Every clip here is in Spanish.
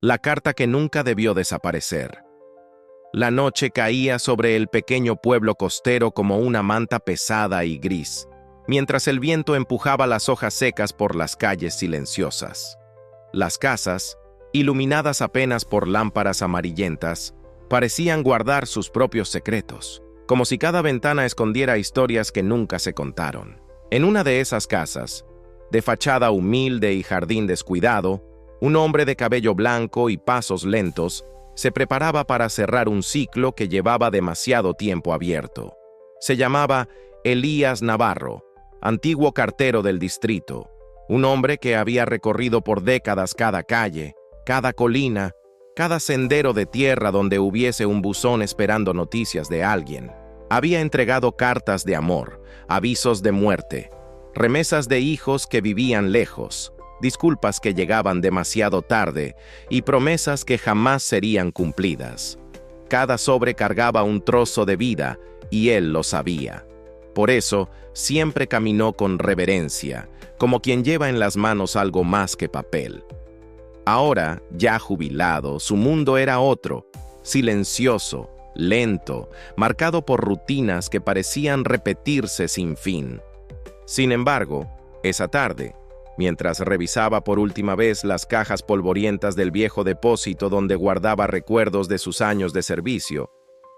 La carta que nunca debió desaparecer. La noche caía sobre el pequeño pueblo costero como una manta pesada y gris, mientras el viento empujaba las hojas secas por las calles silenciosas. Las casas, iluminadas apenas por lámparas amarillentas, parecían guardar sus propios secretos, como si cada ventana escondiera historias que nunca se contaron. En una de esas casas, de fachada humilde y jardín descuidado, un hombre de cabello blanco y pasos lentos se preparaba para cerrar un ciclo que llevaba demasiado tiempo abierto. Se llamaba Elías Navarro, antiguo cartero del distrito, un hombre que había recorrido por décadas cada calle, cada colina, cada sendero de tierra donde hubiese un buzón esperando noticias de alguien. Había entregado cartas de amor, avisos de muerte, remesas de hijos que vivían lejos, disculpas que llegaban demasiado tarde y promesas que jamás serían cumplidas. Cada sobre cargaba un trozo de vida y él lo sabía. Por eso, siempre caminó con reverencia, como quien lleva en las manos algo más que papel. Ahora, ya jubilado, su mundo era otro, silencioso, lento, marcado por rutinas que parecían repetirse sin fin. Sin embargo, esa tarde, mientras revisaba por última vez las cajas polvorientas del viejo depósito donde guardaba recuerdos de sus años de servicio,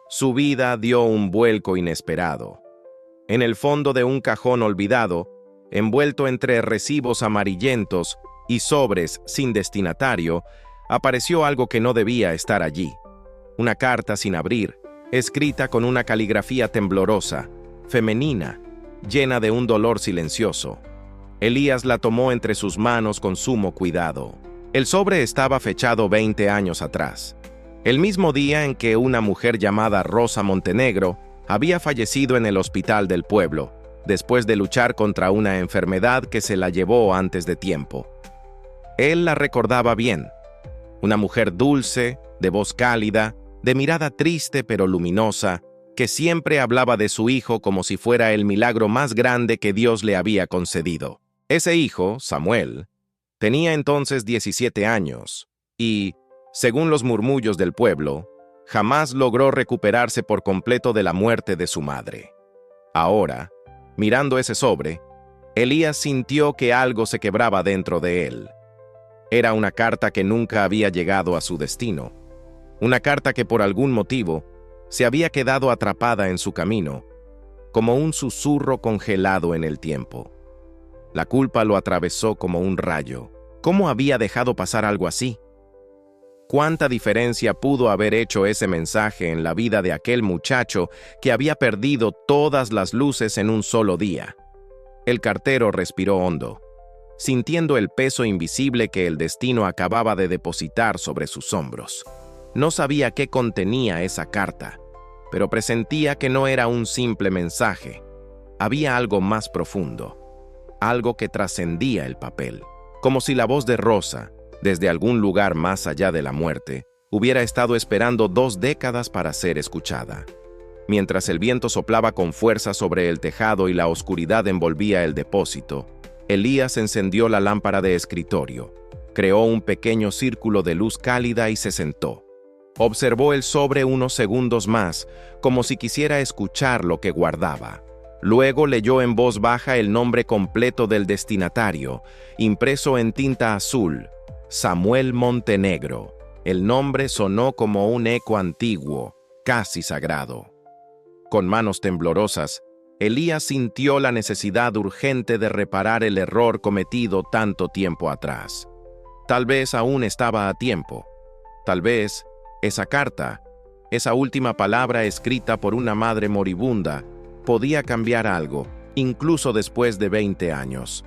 su vida dio un vuelco inesperado. En el fondo de un cajón olvidado, envuelto entre recibos amarillentos y sobres sin destinatario, apareció algo que no debía estar allí. Una carta sin abrir, escrita con una caligrafía temblorosa, femenina, llena de un dolor silencioso. Elías la tomó entre sus manos con sumo cuidado. El sobre estaba fechado 20 años atrás, el mismo día en que una mujer llamada Rosa Montenegro había fallecido en el hospital del pueblo, después de luchar contra una enfermedad que se la llevó antes de tiempo. Él la recordaba bien, una mujer dulce, de voz cálida, de mirada triste pero luminosa, que siempre hablaba de su hijo como si fuera el milagro más grande que Dios le había concedido. Ese hijo, Samuel, tenía entonces 17 años y, según los murmullos del pueblo, jamás logró recuperarse por completo de la muerte de su madre. Ahora, mirando ese sobre, Elías sintió que algo se quebraba dentro de él. Era una carta que nunca había llegado a su destino, una carta que por algún motivo se había quedado atrapada en su camino, como un susurro congelado en el tiempo. La culpa lo atravesó como un rayo. ¿Cómo había dejado pasar algo así? ¿Cuánta diferencia pudo haber hecho ese mensaje en la vida de aquel muchacho que había perdido todas las luces en un solo día? El cartero respiró hondo, sintiendo el peso invisible que el destino acababa de depositar sobre sus hombros. No sabía qué contenía esa carta, pero presentía que no era un simple mensaje. Había algo más profundo, algo que trascendía el papel, como si la voz de Rosa, desde algún lugar más allá de la muerte, hubiera estado esperando 2 décadas para ser escuchada. Mientras el viento soplaba con fuerza sobre el tejado y la oscuridad envolvía el depósito, Elías encendió la lámpara de escritorio, creó un pequeño círculo de luz cálida y se sentó. Observó el sobre unos segundos más, como si quisiera escuchar lo que guardaba. Luego leyó en voz baja el nombre completo del destinatario, impreso en tinta azul: Samuel Montenegro. El nombre sonó como un eco antiguo, casi sagrado. Con manos temblorosas, Elías sintió la necesidad urgente de reparar el error cometido tanto tiempo atrás. Tal vez aún estaba a tiempo. Tal vez esa carta, esa última palabra escrita por una madre moribunda, podía cambiar algo, incluso después de 20 años.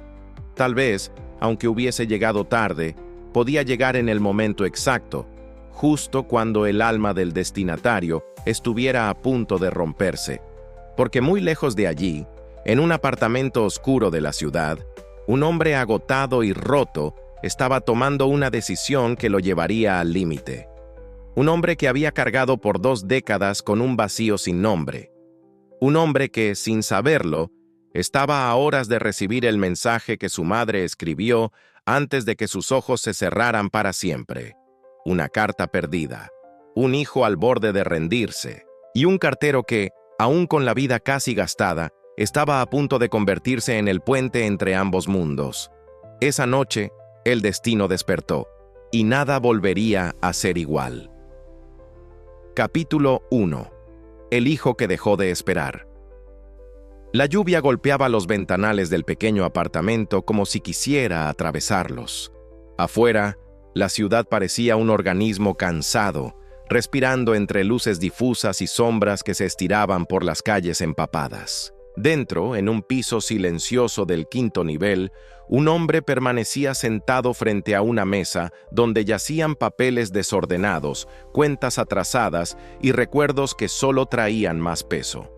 Tal vez, aunque hubiese llegado tarde, podía llegar en el momento exacto, justo cuando el alma del destinatario estuviera a punto de romperse. Porque muy lejos de allí, en un apartamento oscuro de la ciudad, un hombre agotado y roto estaba tomando una decisión que lo llevaría al límite. Un hombre que había cargado por 2 décadas con un vacío sin nombre. Un hombre que, sin saberlo, estaba a horas de recibir el mensaje que su madre escribió antes de que sus ojos se cerraran para siempre. una carta perdida, un hijo al borde de rendirse, y un cartero que, aún con la vida casi gastada, estaba a punto de convertirse en el puente entre ambos mundos. Esa noche, el destino despertó, y nada volvería a ser igual. Capítulo 1. El hijo que dejó de esperar. La lluvia golpeaba los ventanales del pequeño apartamento como si quisiera atravesarlos. Afuera, la ciudad parecía un organismo cansado, respirando entre luces difusas y sombras que se estiraban por las calles empapadas. Dentro, en un piso silencioso del 5º nivel, un hombre permanecía sentado frente a una mesa donde yacían papeles desordenados, cuentas atrasadas y recuerdos que solo traían más peso.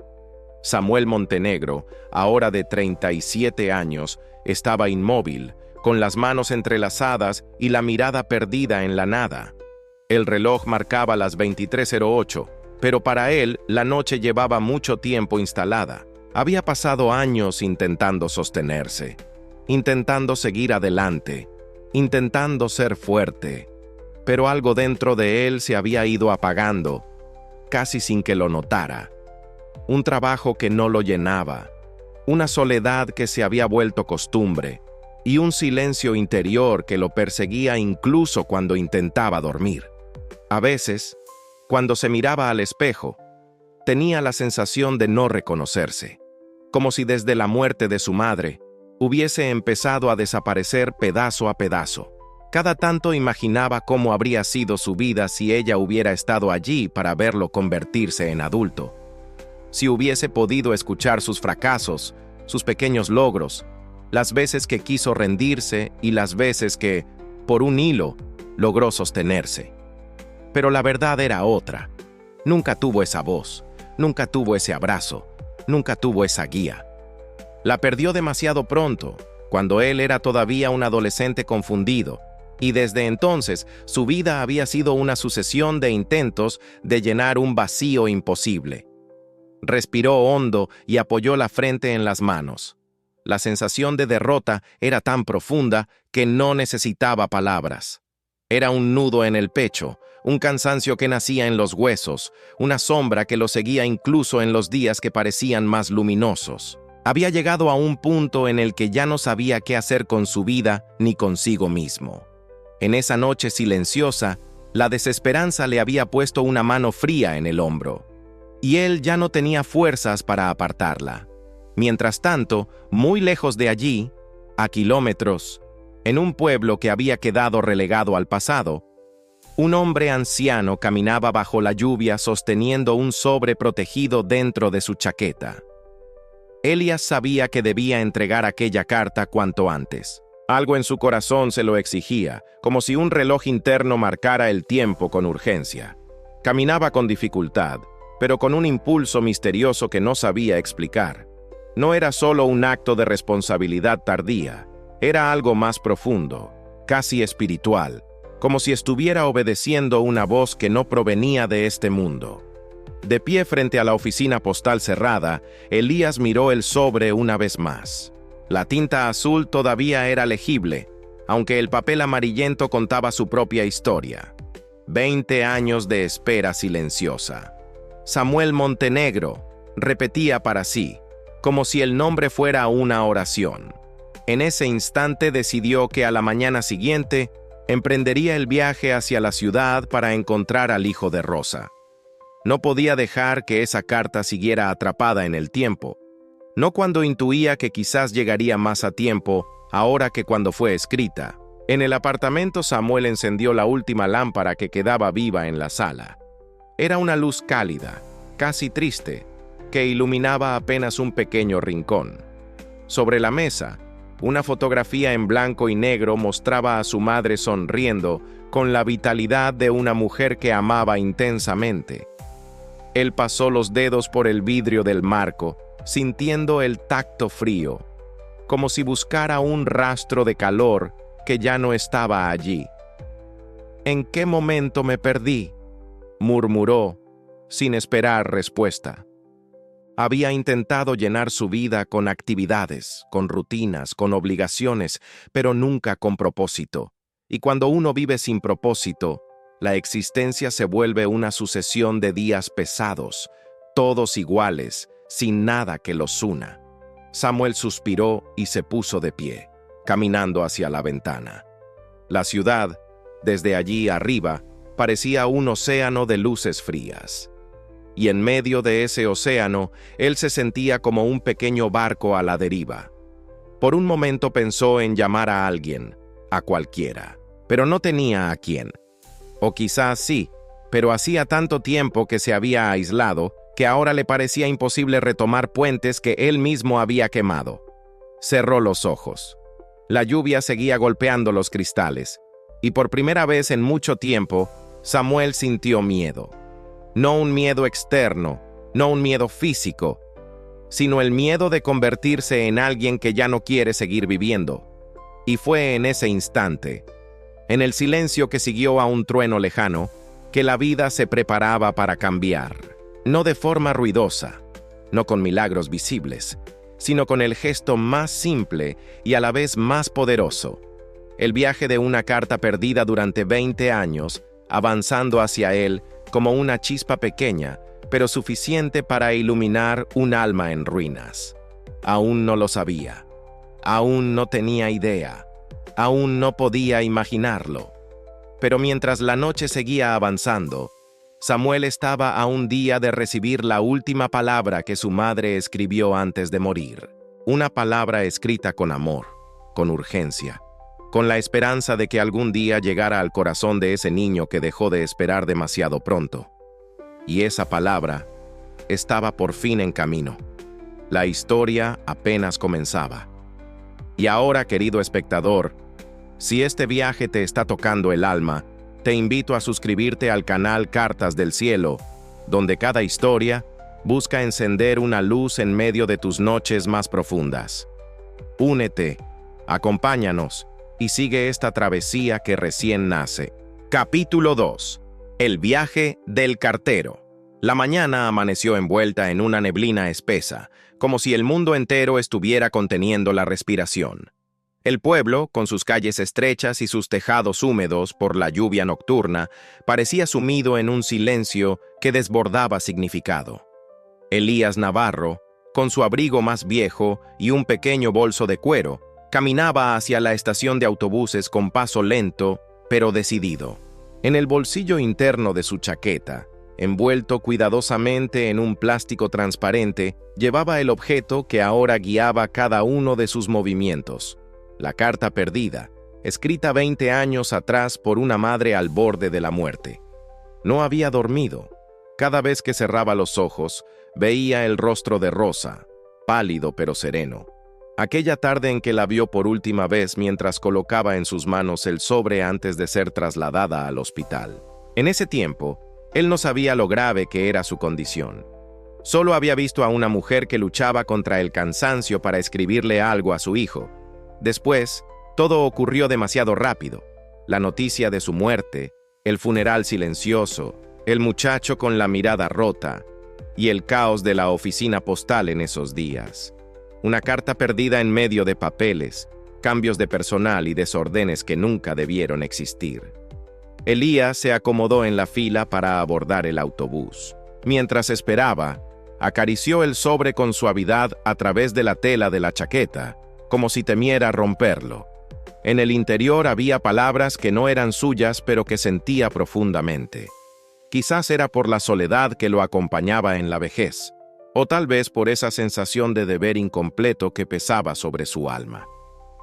Samuel Montenegro, ahora de 37 años, estaba inmóvil, con las manos entrelazadas y la mirada perdida en la nada. El reloj marcaba las 23:08, pero para él la noche llevaba mucho tiempo instalada. Había pasado años intentando sostenerse, intentando seguir adelante, intentando ser fuerte, pero algo dentro de él se había ido apagando, casi sin que lo notara. Un trabajo que no lo llenaba, una soledad que se había vuelto costumbre, y un silencio interior que lo perseguía incluso cuando intentaba dormir. A veces, cuando se miraba al espejo, tenía la sensación de no reconocerse, como si desde la muerte de su madre hubiese empezado a desaparecer pedazo a pedazo. Cada tanto imaginaba cómo habría sido su vida si ella hubiera estado allí para verlo convertirse en adulto. Si hubiese podido escuchar sus fracasos, sus pequeños logros, las veces que quiso rendirse y las veces que, por un hilo, logró sostenerse. Pero la verdad era otra. Nunca tuvo esa voz, nunca tuvo ese abrazo, nunca tuvo esa guía. La perdió demasiado pronto, cuando él era todavía un adolescente confundido, y desde entonces su vida había sido una sucesión de intentos de llenar un vacío imposible. Respiró hondo y apoyó la frente en las manos. La sensación de derrota era tan profunda que no necesitaba palabras. Era un nudo en el pecho, un cansancio que nacía en los huesos, una sombra que lo seguía incluso en los días que parecían más luminosos. Había llegado a un punto en el que ya no sabía qué hacer con su vida ni consigo mismo. En esa noche silenciosa, la desesperanza le había puesto una mano fría en el hombro, y él ya no tenía fuerzas para apartarla. Mientras tanto, muy lejos de allí, a kilómetros, en un pueblo que había quedado relegado al pasado, un hombre anciano caminaba bajo la lluvia sosteniendo un sobre protegido dentro de su chaqueta. Elías sabía que debía entregar aquella carta cuanto antes. Algo en su corazón se lo exigía, como si un reloj interno marcara el tiempo con urgencia. Caminaba con dificultad, pero con un impulso misterioso que no sabía explicar. No era solo un acto de responsabilidad tardía, era algo más profundo, casi espiritual, como si estuviera obedeciendo una voz que no provenía de este mundo. De pie frente a la oficina postal cerrada, Elías miró el sobre una vez más. La tinta azul todavía era legible, aunque el papel amarillento contaba su propia historia. 20 años de espera silenciosa. Samuel Montenegro, repetía para sí, como si el nombre fuera una oración. En ese instante decidió que a la mañana siguiente emprendería el viaje hacia la ciudad para encontrar al hijo de Rosa. No podía dejar que esa carta siguiera atrapada en el tiempo, no cuando intuía que quizás llegaría más a tiempo ahora que cuando fue escrita. En el apartamento Samuel encendió la última lámpara que quedaba viva en la sala. Era una luz cálida, casi triste, que iluminaba apenas un pequeño rincón. Sobre la mesa, una fotografía en blanco y negro mostraba a su madre sonriendo con la vitalidad de una mujer que amaba intensamente. Él pasó los dedos por el vidrio del marco, sintiendo el tacto frío, como si buscara un rastro de calor que ya no estaba allí. ¿En qué momento me perdí?, murmuró, sin esperar respuesta. Había intentado llenar su vida con actividades, con rutinas, con obligaciones, pero nunca con propósito. Y cuando uno vive sin propósito, La existencia se vuelve una sucesión de días pesados, todos iguales, sin nada que los una. Samuel suspiró y se puso de pie, caminando hacia la ventana. La ciudad, desde allí arriba, parecía un océano de luces frías. Y en medio de ese océano, él se sentía como un pequeño barco a la deriva. Por un momento pensó en llamar a alguien, a cualquiera, pero no tenía a quién. O quizás sí, pero hacía tanto tiempo que se había aislado que ahora le parecía imposible retomar puentes que él mismo había quemado. Cerró los ojos. La lluvia seguía golpeando los cristales, y por primera vez en mucho tiempo, Samuel sintió miedo. No un miedo externo, no un miedo físico, sino el miedo de convertirse en alguien que ya no quiere seguir viviendo. Y fue en ese instante, en el silencio que siguió a un trueno lejano, que la vida se preparaba para cambiar. No de forma ruidosa, no con milagros visibles, sino con el gesto más simple y a la vez más poderoso. El viaje de una carta perdida durante 20 años, avanzando hacia él como una chispa pequeña, pero suficiente para iluminar un alma en ruinas. Aún no lo sabía, aún no tenía idea, aún no podía imaginarlo. Pero mientras la noche seguía avanzando, Samuel estaba a un día de recibir la última palabra que su madre escribió antes de morir. Una palabra escrita con amor, con urgencia, con la esperanza de que algún día llegara al corazón de ese niño que dejó de esperar demasiado pronto. Y esa palabra estaba por fin en camino. La historia apenas comenzaba. Y ahora, querido espectador, si este viaje te está tocando el alma, te invito a suscribirte al canal Cartas del Cielo, donde cada historia busca encender una luz en medio de tus noches más profundas. Únete, acompáñanos y sigue esta travesía que recién nace. Capítulo 2. El viaje del cartero. La mañana amaneció envuelta en una neblina espesa, como si el mundo entero estuviera conteniendo la respiración. El pueblo, con sus calles estrechas y sus tejados húmedos por la lluvia nocturna, parecía sumido en un silencio que desbordaba significado. Elías Navarro, con su abrigo más viejo y un pequeño bolso de cuero, caminaba hacia la estación de autobuses con paso lento, pero decidido. En el bolsillo interno de su chaqueta, envuelto cuidadosamente en un plástico transparente, llevaba el objeto que ahora guiaba cada uno de sus movimientos. La carta perdida, escrita 20 años atrás por una madre al borde de la muerte. No había dormido. Cada vez que cerraba los ojos, veía el rostro de Rosa, pálido pero sereno. Aquella tarde en que la vio por última vez mientras colocaba en sus manos el sobre antes de ser trasladada al hospital. En ese tiempo, él no sabía lo grave que era su condición. Solo había visto a una mujer que luchaba contra el cansancio para escribirle algo a su hijo. Después, todo ocurrió demasiado rápido. La noticia de su muerte, el funeral silencioso, el muchacho con la mirada rota y el caos de la oficina postal en esos días. Una carta perdida en medio de papeles, cambios de personal y desórdenes que nunca debieron existir. Elías se acomodó en la fila para abordar el autobús. Mientras esperaba, acarició el sobre con suavidad a través de la tela de la chaqueta, como si temiera romperlo. En el interior había palabras que no eran suyas, pero que sentía profundamente. Quizás era por la soledad que lo acompañaba en la vejez, o tal vez por esa sensación de deber incompleto que pesaba sobre su alma.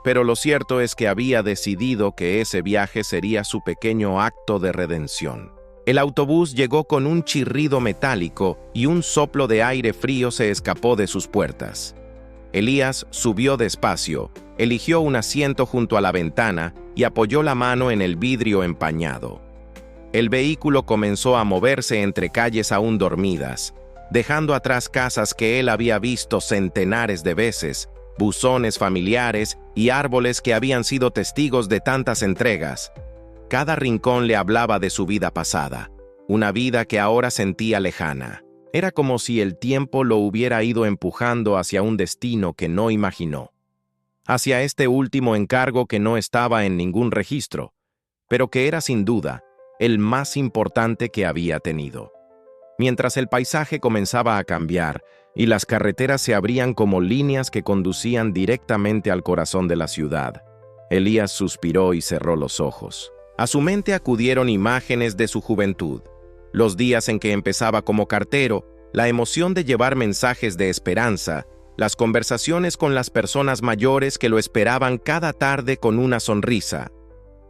Pero lo cierto es que había decidido que ese viaje sería su pequeño acto de redención. El autobús llegó con un chirrido metálico y un soplo de aire frío se escapó de sus puertas. Elías subió despacio, eligió un asiento junto a la ventana y apoyó la mano en el vidrio empañado. El vehículo comenzó a moverse entre calles aún dormidas, dejando atrás casas que él había visto centenares de veces, buzones familiares y árboles que habían sido testigos de tantas entregas. Cada rincón le hablaba de su vida pasada, una vida que ahora sentía lejana. Era como si el tiempo lo hubiera ido empujando hacia un destino que no imaginó. Hacia este último encargo que no estaba en ningún registro, pero que era sin duda el más importante que había tenido. Mientras el paisaje comenzaba a cambiar y las carreteras se abrían como líneas que conducían directamente al corazón de la ciudad, Elías suspiró y cerró los ojos. A su mente acudieron imágenes de su juventud, los días en que empezaba como cartero, la emoción de llevar mensajes de esperanza, las conversaciones con las personas mayores que lo esperaban cada tarde con una sonrisa.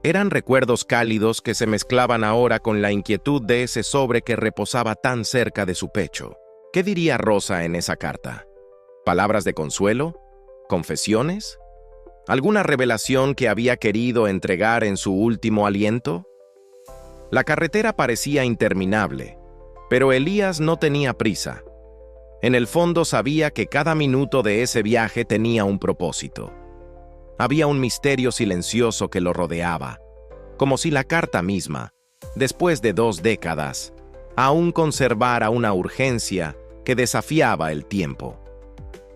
Eran recuerdos cálidos que se mezclaban ahora con la inquietud de ese sobre que reposaba tan cerca de su pecho. ¿Qué diría Rosa en esa carta? ¿Palabras de consuelo? ¿Confesiones? ¿Alguna revelación que había querido entregar en su último aliento? La carretera parecía interminable, pero Elías no tenía prisa. En el fondo sabía que cada minuto de ese viaje tenía un propósito. Había un misterio silencioso que lo rodeaba, como si la carta misma, después de 2 décadas, aún conservara una urgencia que desafiaba el tiempo.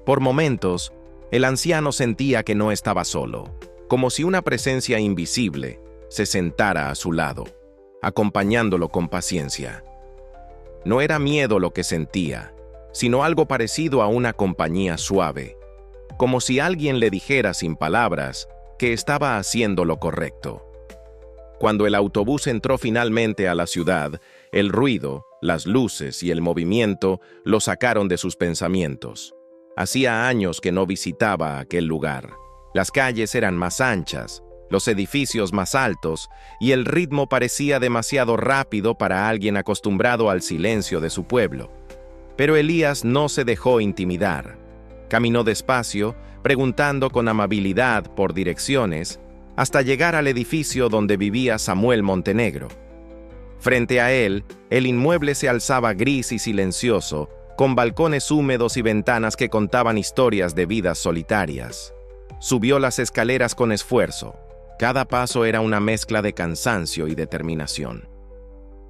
Por momentos, el anciano sentía que no estaba solo, como si una presencia invisible se sentara a su lado, acompañándolo con paciencia. No era miedo lo que sentía, sino algo parecido a una compañía suave, como si alguien le dijera sin palabras que estaba haciendo lo correcto. Cuando el autobús entró finalmente a la ciudad, el ruido, las luces y el movimiento lo sacaron de sus pensamientos. Hacía años que no visitaba aquel lugar. Las calles eran más anchas, los edificios más altos, y el ritmo parecía demasiado rápido para alguien acostumbrado al silencio de su pueblo. Pero Elías no se dejó intimidar. Caminó despacio, preguntando con amabilidad por direcciones, hasta llegar al edificio donde vivía Samuel Montenegro. Frente a él, el inmueble se alzaba gris y silencioso, con balcones húmedos y ventanas que contaban historias de vidas solitarias. Subió las escaleras con esfuerzo. Cada paso era una mezcla de cansancio y determinación.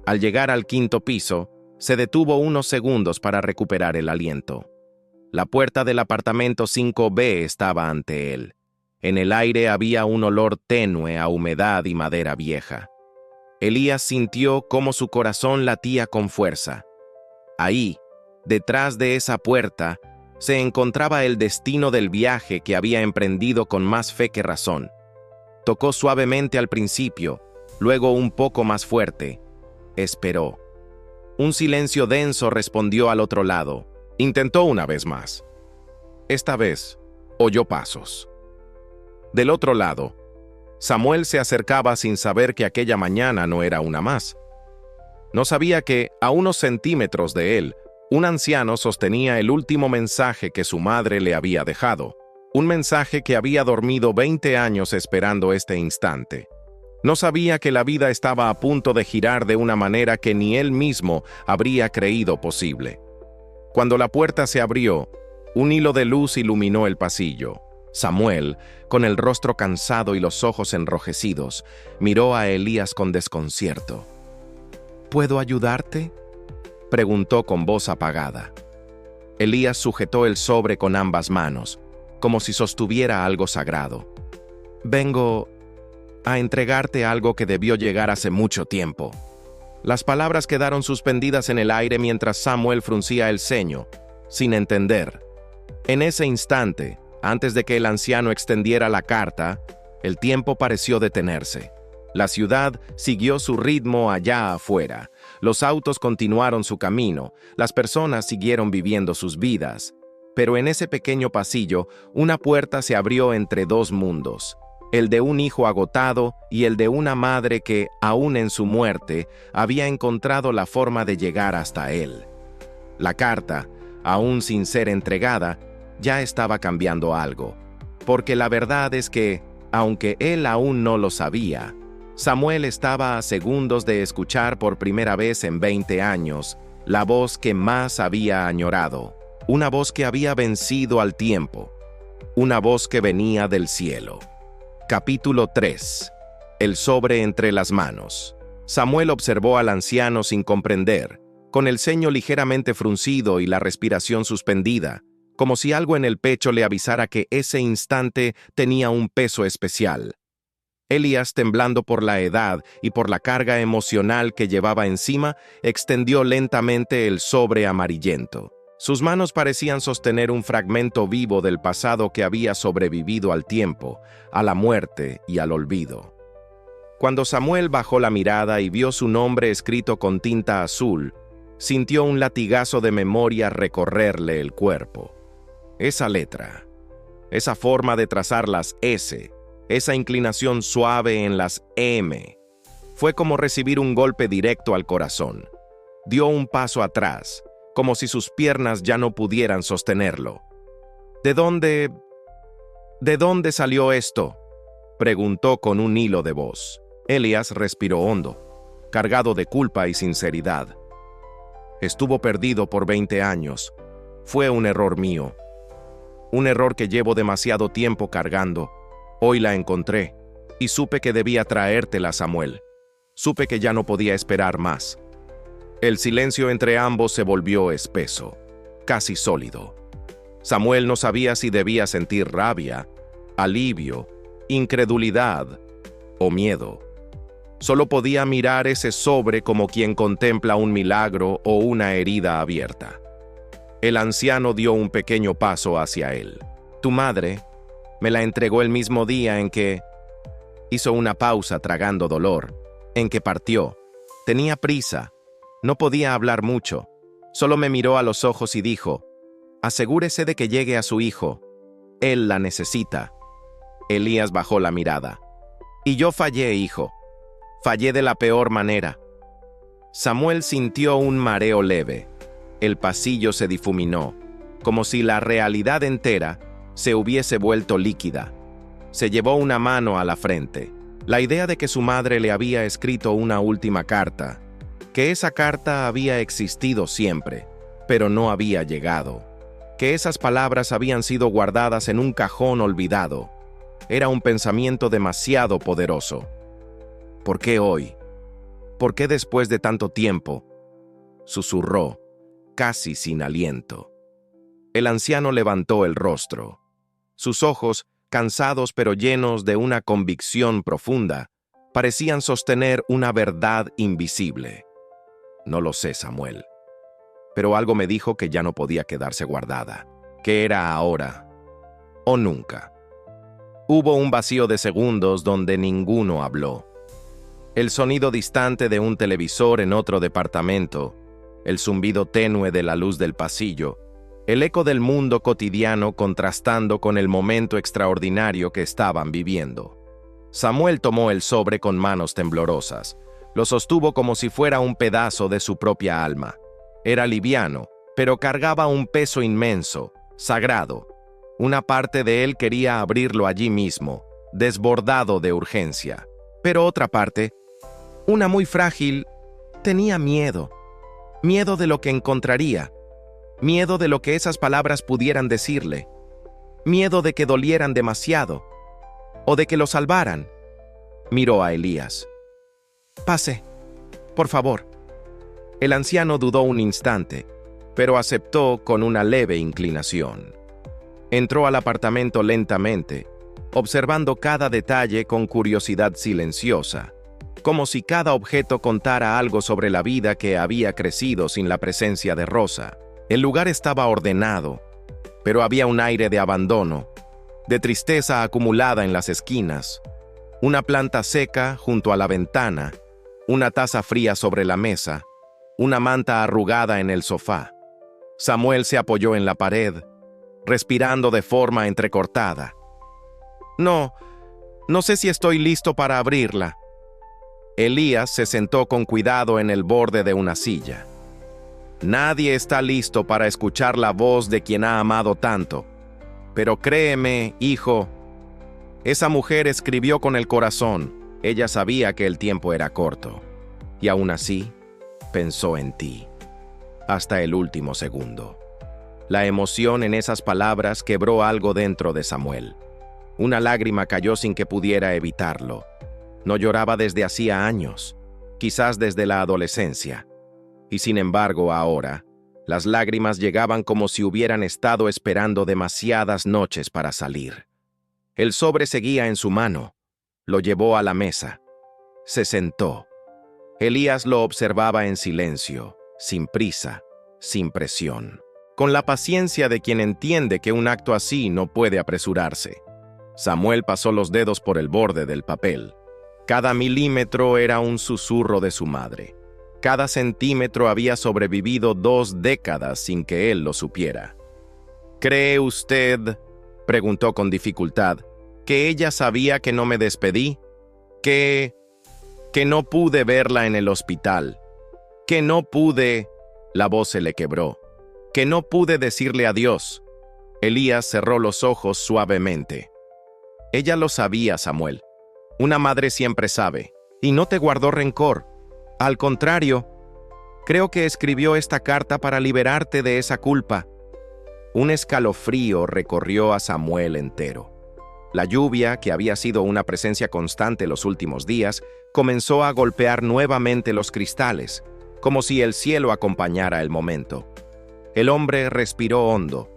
Al llegar al 5º piso, se detuvo unos segundos para recuperar el aliento. La puerta del apartamento 5B estaba ante él. En el aire había un olor tenue a humedad y madera vieja. Elías sintió cómo su corazón latía con fuerza. Ahí, detrás de esa puerta, se encontraba el destino del viaje que había emprendido con más fe que razón. Tocó suavemente al principio, luego un poco más fuerte. Esperó. Un silencio denso respondió al otro lado. Intentó una vez más. Esta vez, oyó pasos. Del otro lado, Samuel se acercaba sin saber que aquella mañana no era una más. No sabía que, a unos centímetros de él, un anciano sostenía el último mensaje que su madre le había dejado, un mensaje que había dormido 20 años esperando este instante. No sabía que la vida estaba a punto de girar de una manera que ni él mismo habría creído posible. Cuando la puerta se abrió, un hilo de luz iluminó el pasillo. Samuel, con el rostro cansado y los ojos enrojecidos, miró a Elías con desconcierto. ¿Puedo ayudarte?, preguntó con voz apagada. Elías sujetó el sobre con ambas manos, como si sostuviera algo sagrado. Vengo a entregarte algo que debió llegar hace mucho tiempo. Las palabras quedaron suspendidas en el aire mientras Samuel fruncía el ceño, sin entender. En ese instante, antes de que el anciano extendiera la carta, el tiempo pareció detenerse. La ciudad siguió su ritmo allá afuera. Los autos continuaron su camino, las personas siguieron viviendo sus vidas. Pero en ese pequeño pasillo, una puerta se abrió entre 2 mundos. El de un hijo agotado y el de una madre que, aún en su muerte, había encontrado la forma de llegar hasta él. La carta, aún sin ser entregada, ya estaba cambiando algo, porque la verdad es que, aunque él aún no lo sabía, Samuel estaba a segundos de escuchar por primera vez en 20 años la voz que más había añorado, una voz que había vencido al tiempo, una voz que venía del cielo. Capítulo 3. El sobre entre las manos. Samuel observó al anciano sin comprender, con el ceño ligeramente fruncido y la respiración suspendida, como si algo en el pecho le avisara que ese instante tenía un peso especial. Elías, temblando por la edad y por la carga emocional que llevaba encima, extendió lentamente el sobre amarillento. Sus manos parecían sostener un fragmento vivo del pasado que había sobrevivido al tiempo, a la muerte y al olvido. Cuando Samuel bajó la mirada y vio su nombre escrito con tinta azul, sintió un latigazo de memoria recorrerle el cuerpo. Esa letra, esa forma de trazar las S, esa inclinación suave en las M, fue como recibir un golpe directo al corazón. Dio un paso atrás, como si sus piernas ya no pudieran sostenerlo. ¿De dónde salió esto?», preguntó con un hilo de voz. Elías respiró hondo, cargado de culpa y sinceridad. «Estuvo perdido por 20 años. Fue un error mío. Un error que llevo demasiado tiempo cargando. Hoy la encontré, y supe que debía traértela, Samuel. Supe que ya no podía esperar más». El silencio entre ambos se volvió espeso, casi sólido. Samuel no sabía si debía sentir rabia, alivio, incredulidad o miedo. Solo podía mirar ese sobre como quien contempla un milagro o una herida abierta. El anciano dio un pequeño paso hacia él. «Tu madre me la entregó el mismo día en que…». Hizo una pausa tragando dolor. «En que partió. Tenía prisa. No podía hablar mucho. Solo me miró a los ojos y dijo: asegúrese de que llegue a su hijo. Él la necesita». Elías bajó la mirada. «Y yo fallé, hijo. Fallé de la peor manera». Samuel sintió un mareo leve. El pasillo se difuminó, como si la realidad entera se hubiese vuelto líquida. Se llevó una mano a la frente. La idea de que su madre le había escrito una última carta, que esa carta había existido siempre, pero no había llegado, que esas palabras habían sido guardadas en un cajón olvidado, era un pensamiento demasiado poderoso. «¿Por qué hoy? ¿Por qué después de tanto tiempo?», susurró, casi sin aliento. El anciano levantó el rostro. Sus ojos, cansados pero llenos de una convicción profunda, parecían sostener una verdad invisible. «No lo sé, Samuel. Pero algo me dijo que ya no podía quedarse guardada, que era ahora o nunca». Hubo un vacío de segundos donde ninguno habló. El sonido distante de un televisor en otro departamento, el zumbido tenue de la luz del pasillo, el eco del mundo cotidiano contrastando con el momento extraordinario que estaban viviendo. Samuel tomó el sobre con manos temblorosas. Lo sostuvo como si fuera un pedazo de su propia alma. Era liviano, pero cargaba un peso inmenso, sagrado. Una parte de él quería abrirlo allí mismo, desbordado de urgencia. Pero otra parte, una muy frágil, tenía miedo. Miedo de lo que encontraría. Miedo de lo que esas palabras pudieran decirle. Miedo de que dolieran demasiado. O de que lo salvaran. Miró a Elías. «Pase, por favor». El anciano dudó un instante, pero aceptó con una leve inclinación. Entró al apartamento lentamente, observando cada detalle con curiosidad silenciosa, como si cada objeto contara algo sobre la vida que había crecido sin la presencia de Rosa. El lugar estaba ordenado, pero había un aire de abandono, de tristeza acumulada en las esquinas, una planta seca junto a la ventana, una taza fría sobre la mesa, una manta arrugada en el sofá. Samuel se apoyó en la pared, respirando de forma entrecortada. No sé si estoy listo para abrirla». Elías se sentó con cuidado en el borde de una silla. «Nadie está listo para escuchar la voz de quien ha amado tanto. Pero créeme, hijo, esa mujer escribió con el corazón. Ella sabía que el tiempo era corto. Y aún así, pensó en ti. Hasta el último segundo». La emoción en esas palabras quebró algo dentro de Samuel. Una lágrima cayó sin que pudiera evitarlo. No lloraba desde hacía años, quizás desde la adolescencia. Y sin embargo, ahora, las lágrimas llegaban como si hubieran estado esperando demasiadas noches para salir. El sobre seguía en su mano. Lo llevó a la mesa. Se sentó. Elías lo observaba en silencio, sin prisa, sin presión, con la paciencia de quien entiende que un acto así no puede apresurarse. Samuel pasó los dedos por el borde del papel. Cada milímetro era un susurro de su madre. Cada centímetro había sobrevivido 2 décadas sin que él lo supiera. ¿Cree usted, preguntó con dificultad, que ella sabía que no me despedí? Que no pude verla en el hospital. Que no pude... La voz se le quebró. Que no pude decirle adiós. Elías cerró los ojos suavemente. Ella lo sabía, Samuel. Una madre siempre sabe. Y no te guardó rencor. Al contrario, creo que escribió esta carta para liberarte de esa culpa. Un escalofrío recorrió a Samuel entero. La lluvia, que había sido una presencia constante los últimos días, comenzó a golpear nuevamente los cristales, como si el cielo acompañara el momento. El hombre respiró hondo,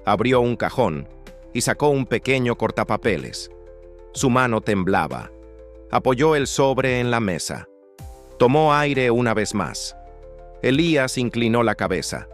abrió un cajón y sacó un pequeño cortapapeles. Su mano temblaba. Apoyó el sobre en la mesa. Tomó aire una vez más. Elías inclinó la cabeza,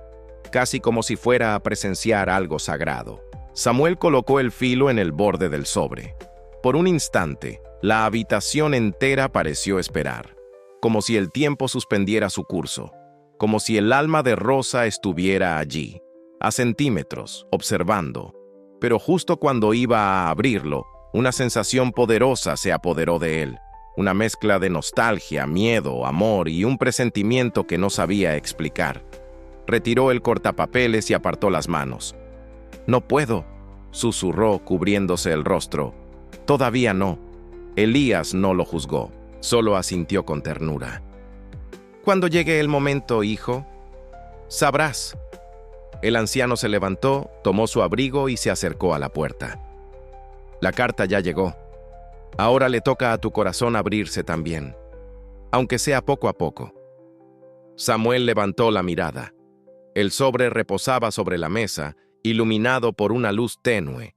casi como si fuera a presenciar algo sagrado. Samuel colocó el filo en el borde del sobre. Por un instante, la habitación entera pareció esperar, como si el tiempo suspendiera su curso, como si el alma de Rosa estuviera allí, a centímetros, observando. Pero justo cuando iba a abrirlo, una sensación poderosa se apoderó de él. Una mezcla de nostalgia, miedo, amor y un presentimiento que no sabía explicar. Retiró el cortapapeles y apartó las manos. «No puedo», susurró cubriéndose el rostro. «Todavía no». Elías no lo juzgó, solo asintió con ternura. «Cuando llegue el momento, hijo, sabrás». El anciano se levantó, tomó su abrigo y se acercó a la puerta. «La carta ya llegó. Ahora le toca a tu corazón abrirse también, aunque sea poco a poco». Samuel levantó la mirada. El sobre reposaba sobre la mesa, iluminado por una luz tenue,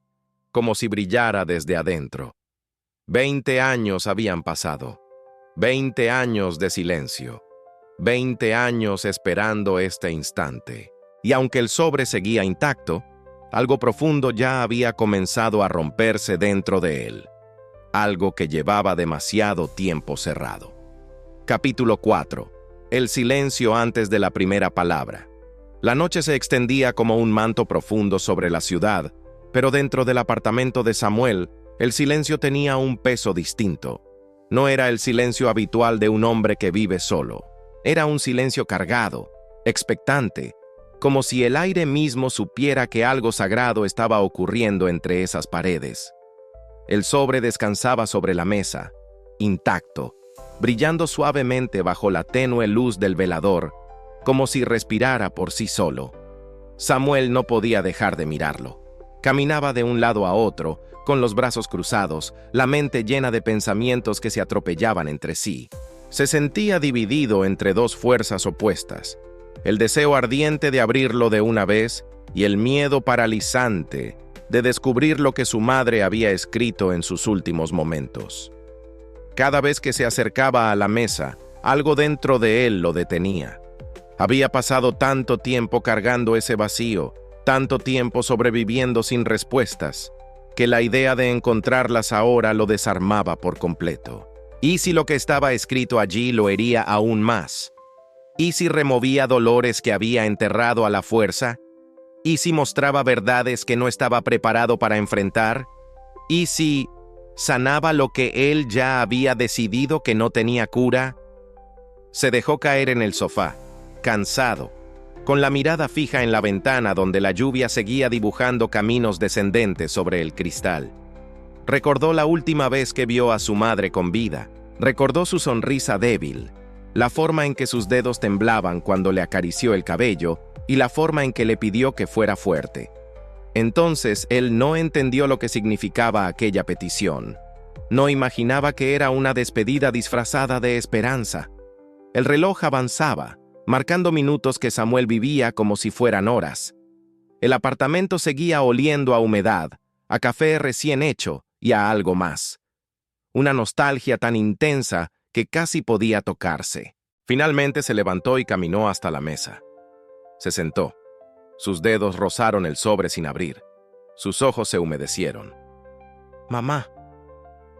como si brillara desde adentro. 20 años habían pasado. 20 años de silencio. 20 años esperando este instante. Y aunque el sobre seguía intacto, algo profundo ya había comenzado a romperse dentro de él. Algo que llevaba demasiado tiempo cerrado. Capítulo 4. El silencio antes de la primera palabra. La noche se extendía como un manto profundo sobre la ciudad, pero dentro del apartamento de Samuel, el silencio tenía un peso distinto. No era el silencio habitual de un hombre que vive solo. Era un silencio cargado, expectante, como si el aire mismo supiera que algo sagrado estaba ocurriendo entre esas paredes. El sobre descansaba sobre la mesa, intacto, brillando suavemente bajo la tenue luz del velador, como si respirara por sí solo. Samuel no podía dejar de mirarlo. Caminaba de un lado a otro, con los brazos cruzados, la mente llena de pensamientos que se atropellaban entre sí. Se sentía dividido entre 2 fuerzas opuestas: el deseo ardiente de abrirlo de una vez y el miedo paralizante de descubrir lo que su madre había escrito en sus últimos momentos. Cada vez que se acercaba a la mesa, algo dentro de él lo detenía. Había pasado tanto tiempo cargando ese vacío, tanto tiempo sobreviviendo sin respuestas, que la idea de encontrarlas ahora lo desarmaba por completo. ¿Y si lo que estaba escrito allí lo hería aún más? ¿Y si removía dolores que había enterrado a la fuerza? ¿Y si mostraba verdades que no estaba preparado para enfrentar? ¿Y si sanaba lo que él ya había decidido que no tenía cura? Se dejó caer en el sofá, cansado, con la mirada fija en la ventana donde la lluvia seguía dibujando caminos descendentes sobre el cristal. Recordó la última vez que vio a su madre con vida. Recordó su sonrisa débil, la forma en que sus dedos temblaban cuando le acarició el cabello y la forma en que le pidió que fuera fuerte. Entonces él no entendió lo que significaba aquella petición. No imaginaba que era una despedida disfrazada de esperanza. El reloj avanzaba, marcando minutos que Samuel vivía como si fueran horas. El apartamento seguía oliendo a humedad, a café recién hecho y a algo más. una nostalgia tan intensa que casi podía tocarse. Finalmente se levantó y caminó hasta la mesa. Se sentó. Sus dedos rozaron el sobre sin abrir. Sus ojos se humedecieron. «Mamá»,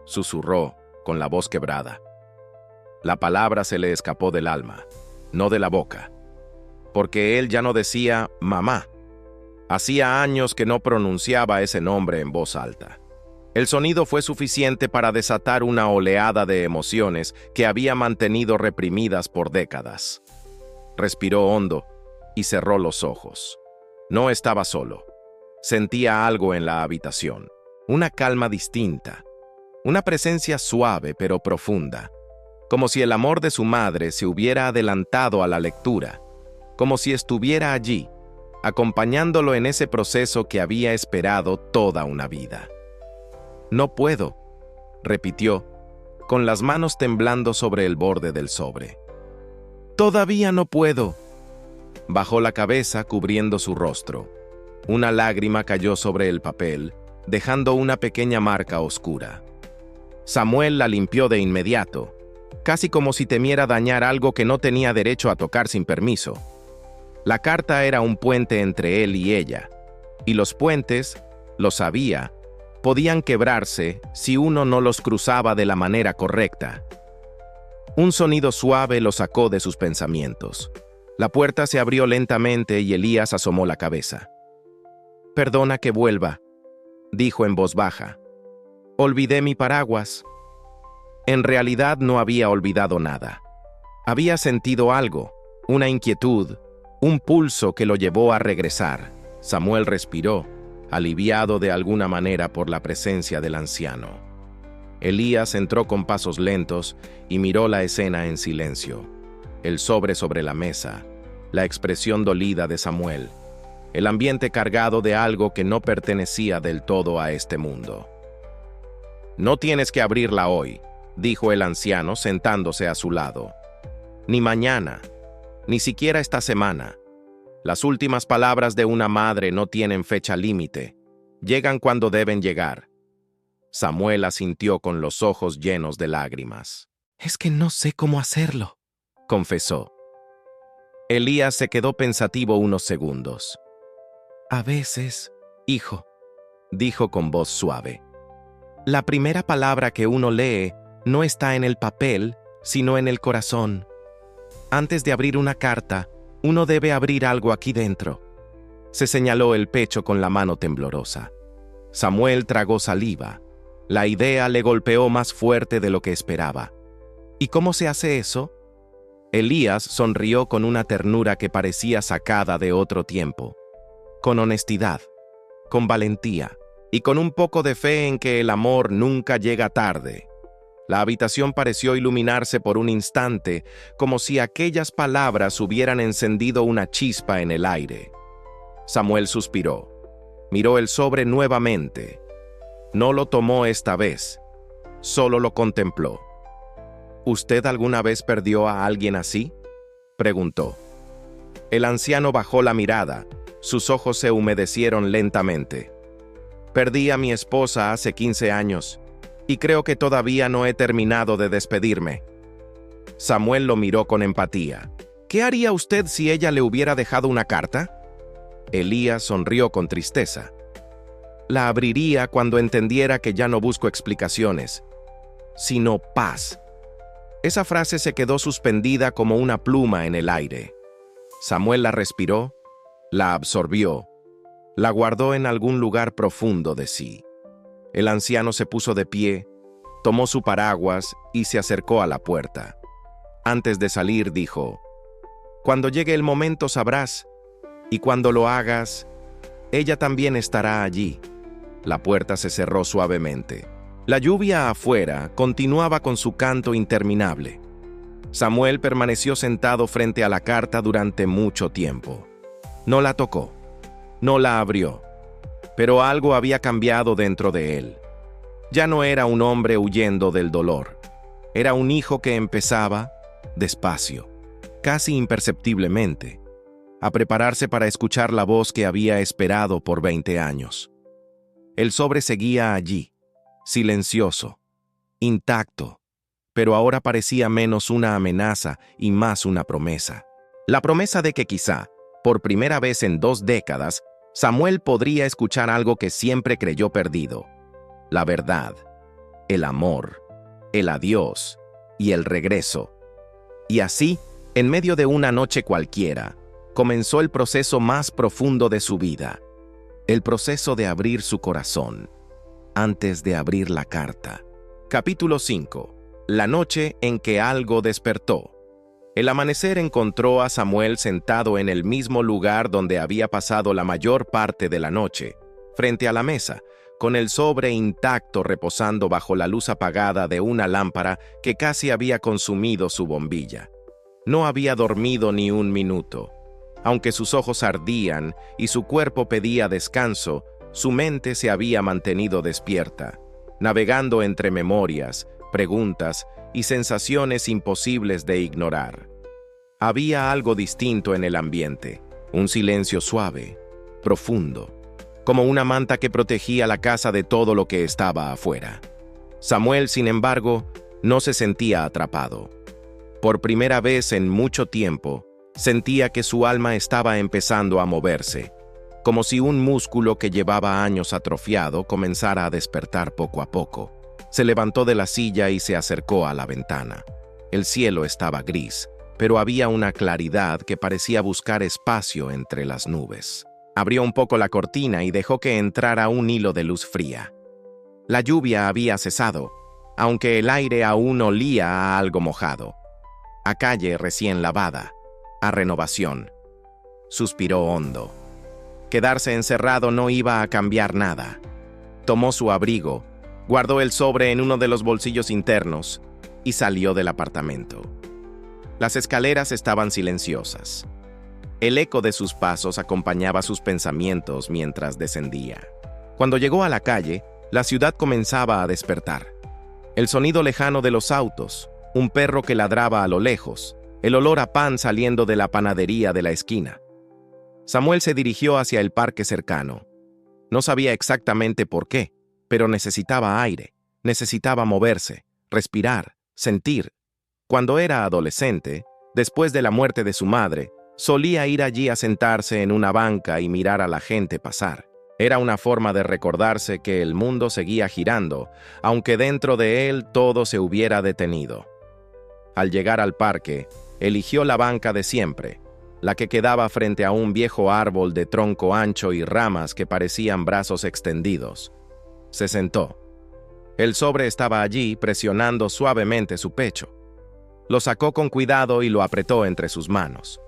susurró con la voz quebrada. La palabra se le escapó del alma, no de la boca, porque él ya no decía «mamá». Hacía años que no pronunciaba ese nombre en voz alta. El sonido fue suficiente para desatar una oleada de emociones que había mantenido reprimidas por décadas. Respiró hondo y cerró los ojos. No estaba solo. Sentía algo en la habitación, una calma distinta, una presencia suave pero profunda, como si el amor de su madre se hubiera adelantado a la lectura, como si estuviera allí, acompañándolo en ese proceso que había esperado toda una vida. «No puedo», repitió, con las manos temblando sobre el borde del sobre. «Todavía no puedo». Bajó la cabeza cubriendo su rostro. Una lágrima cayó sobre el papel, dejando una pequeña marca oscura. Samuel la limpió de inmediato, casi como si temiera dañar algo que no tenía derecho a tocar sin permiso. La carta era un puente entre él y ella, y los puentes, lo sabía, podían quebrarse si uno no los cruzaba de la manera correcta. Un sonido suave lo sacó de sus pensamientos. La puerta se abrió lentamente y Elías asomó la cabeza. «Perdona que vuelva», dijo en voz baja. «Olvidé mi paraguas». En realidad no había olvidado nada. Había sentido algo, una inquietud, un pulso que lo llevó a regresar. Samuel respiró, aliviado de alguna manera por la presencia del anciano. Elías entró con pasos lentos y miró la escena en silencio. El sobre la mesa, la expresión dolida de Samuel, el ambiente cargado de algo que no pertenecía del todo a este mundo. «No tienes que abrirla hoy», dijo el anciano sentándose a su lado. «Ni mañana, ni siquiera esta semana. Las últimas palabras de una madre no tienen fecha límite. Llegan cuando deben llegar». Samuel asintió con los ojos llenos de lágrimas. «Es que no sé cómo hacerlo», confesó. Elías se quedó pensativo unos segundos. «A veces, hijo», dijo con voz suave, «la primera palabra que uno lee no está en el papel, sino en el corazón. Antes de abrir una carta, uno debe abrir algo aquí dentro». Se señaló el pecho con la mano temblorosa. Samuel tragó saliva. La idea le golpeó más fuerte de lo que esperaba. ¿Y cómo se hace eso? Elías sonrió con una ternura que parecía sacada de otro tiempo. Con honestidad, con valentía y con un poco de fe en que el amor nunca llega tarde. La habitación pareció iluminarse por un instante, como si aquellas palabras hubieran encendido una chispa en el aire. Samuel suspiró. Miró el sobre nuevamente. No lo tomó esta vez, solo lo contempló. «¿Usted alguna vez perdió a alguien así?», preguntó. El anciano bajó la mirada. Sus ojos se humedecieron lentamente. «Perdí a mi esposa hace 15 años, y creo que todavía no he terminado de despedirme». Samuel lo miró con empatía. «¿Qué haría usted si ella le hubiera dejado una carta?». Elías sonrió con tristeza. «La abriría cuando entendiera que ya no busco explicaciones, sino paz». Esa frase se quedó suspendida como una pluma en el aire. Samuel la respiró, la absorbió, la guardó en algún lugar profundo de sí. El anciano se puso de pie, tomó su paraguas y se acercó a la puerta. Antes de salir dijo: «Cuando llegue el momento sabrás, y cuando lo hagas, ella también estará allí». La puerta se cerró suavemente. La lluvia afuera continuaba con su canto interminable. Samuel permaneció sentado frente a la carta durante mucho tiempo. No la tocó, no la abrió, pero algo había cambiado dentro de él. Ya no era un hombre huyendo del dolor. Era un hijo que empezaba, despacio, casi imperceptiblemente, a prepararse para escuchar la voz que había esperado por 20 años. El sobre seguía allí, silencioso, intacto, pero ahora parecía menos una amenaza y más una promesa. La promesa de que quizá, por primera vez en 2 décadas, Samuel podría escuchar algo que siempre creyó perdido: la verdad, el amor, el adiós y el regreso. Y así, en medio de una noche cualquiera, comenzó el proceso más profundo de su vida, el proceso de abrir su corazón, antes de abrir la carta. Capítulo 5. La noche en que algo despertó. El amanecer encontró a Samuel sentado en el mismo lugar donde había pasado la mayor parte de la noche, frente a la mesa, con el sobre intacto reposando bajo la luz apagada de una lámpara que casi había consumido su bombilla. No había dormido ni un minuto. Aunque sus ojos ardían y su cuerpo pedía descanso, su mente se había mantenido despierta, navegando entre memorias, preguntas y sensaciones imposibles de ignorar. Había algo distinto en el ambiente, un silencio suave, profundo, como una manta que protegía la casa de todo lo que estaba afuera. Samuel, sin embargo, no se sentía atrapado. Por primera vez en mucho tiempo, sentía que su alma estaba empezando a moverse, como si un músculo que llevaba años atrofiado comenzara a despertar poco a poco. Se levantó de la silla y se acercó a la ventana. El cielo estaba gris, pero había una claridad que parecía buscar espacio entre las nubes. Abrió un poco la cortina y dejó que entrara un hilo de luz fría. La lluvia había cesado, aunque el aire aún olía a algo mojado, a calle recién lavada, a renovación. Suspiró hondo. Quedarse encerrado no iba a cambiar nada. Tomó su abrigo, guardó el sobre en uno de los bolsillos internos y salió del apartamento. Las escaleras estaban silenciosas. El eco de sus pasos acompañaba sus pensamientos mientras descendía. Cuando llegó a la calle, la ciudad comenzaba a despertar. El sonido lejano de los autos, un perro que ladraba a lo lejos, el olor a pan saliendo de la panadería de la esquina. Samuel se dirigió hacia el parque cercano. No sabía exactamente por qué, pero necesitaba aire, necesitaba moverse, respirar, sentir. Cuando era adolescente, después de la muerte de su madre, solía ir allí a sentarse en una banca y mirar a la gente pasar. Era una forma de recordarse que el mundo seguía girando, aunque dentro de él todo se hubiera detenido. Al llegar al parque, eligió la banca de siempre, la que quedaba frente a un viejo árbol de tronco ancho y ramas que parecían brazos extendidos. Se sentó. El sobre estaba allí, presionando suavemente su pecho. Lo sacó con cuidado y lo apretó entre sus manos.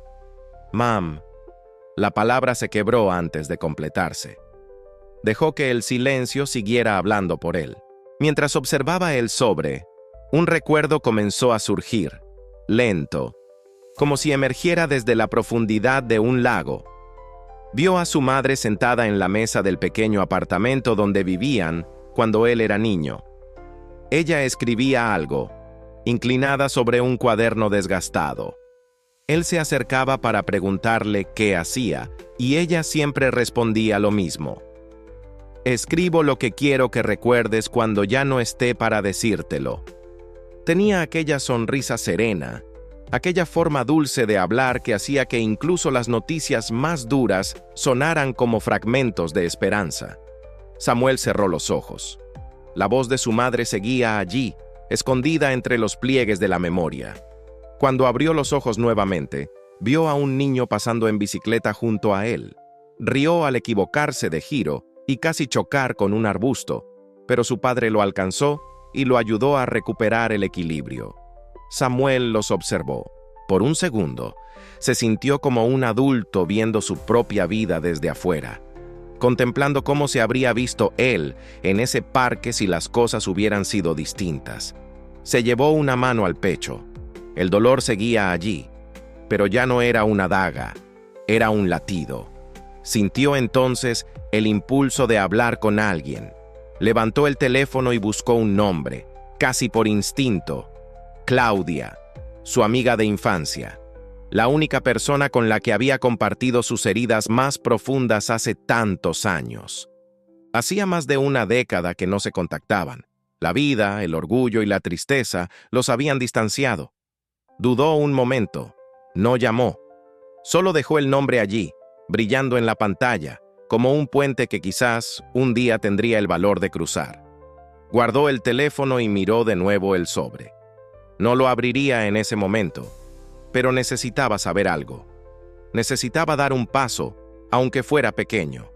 «Mam». La palabra se quebró antes de completarse. Dejó que el silencio siguiera hablando por él. Mientras observaba el sobre, un recuerdo comenzó a surgir, lento, como si emergiera desde la profundidad de un lago. Vio a su madre sentada en la mesa del pequeño apartamento donde vivían cuando él era niño. Ella escribía algo, inclinada sobre un cuaderno desgastado. Él se acercaba para preguntarle qué hacía, y ella siempre respondía lo mismo. «Escribo lo que quiero que recuerdes cuando ya no esté para decírtelo». Tenía aquella sonrisa serena, aquella forma dulce de hablar que hacía que incluso las noticias más duras sonaran como fragmentos de esperanza. Samuel cerró los ojos. La voz de su madre seguía allí, escondida entre los pliegues de la memoria. Cuando abrió los ojos nuevamente, vio a un niño pasando en bicicleta junto a él. Rió al equivocarse de giro y casi chocar con un arbusto, pero su padre lo alcanzó y lo ayudó a recuperar el equilibrio. Samuel los observó. Por un segundo, se sintió como un adulto viendo su propia vida desde afuera, contemplando cómo se habría visto él en ese parque si las cosas hubieran sido distintas. Se llevó una mano al pecho. El dolor seguía allí, pero ya no era una daga, era un latido. Sintió entonces el impulso de hablar con alguien. Levantó el teléfono y buscó un nombre, casi por instinto. Claudia, su amiga de infancia, la única persona con la que había compartido sus heridas más profundas hace tantos años. Hacía más de una década que no se contactaban. La vida, el orgullo y la tristeza los habían distanciado. Dudó un momento. No llamó. Solo dejó el nombre allí, brillando en la pantalla, como un puente que quizás un día tendría el valor de cruzar. Guardó el teléfono y miró de nuevo el sobre. No lo abriría en ese momento, pero necesitaba saber algo. Necesitaba dar un paso, aunque fuera pequeño.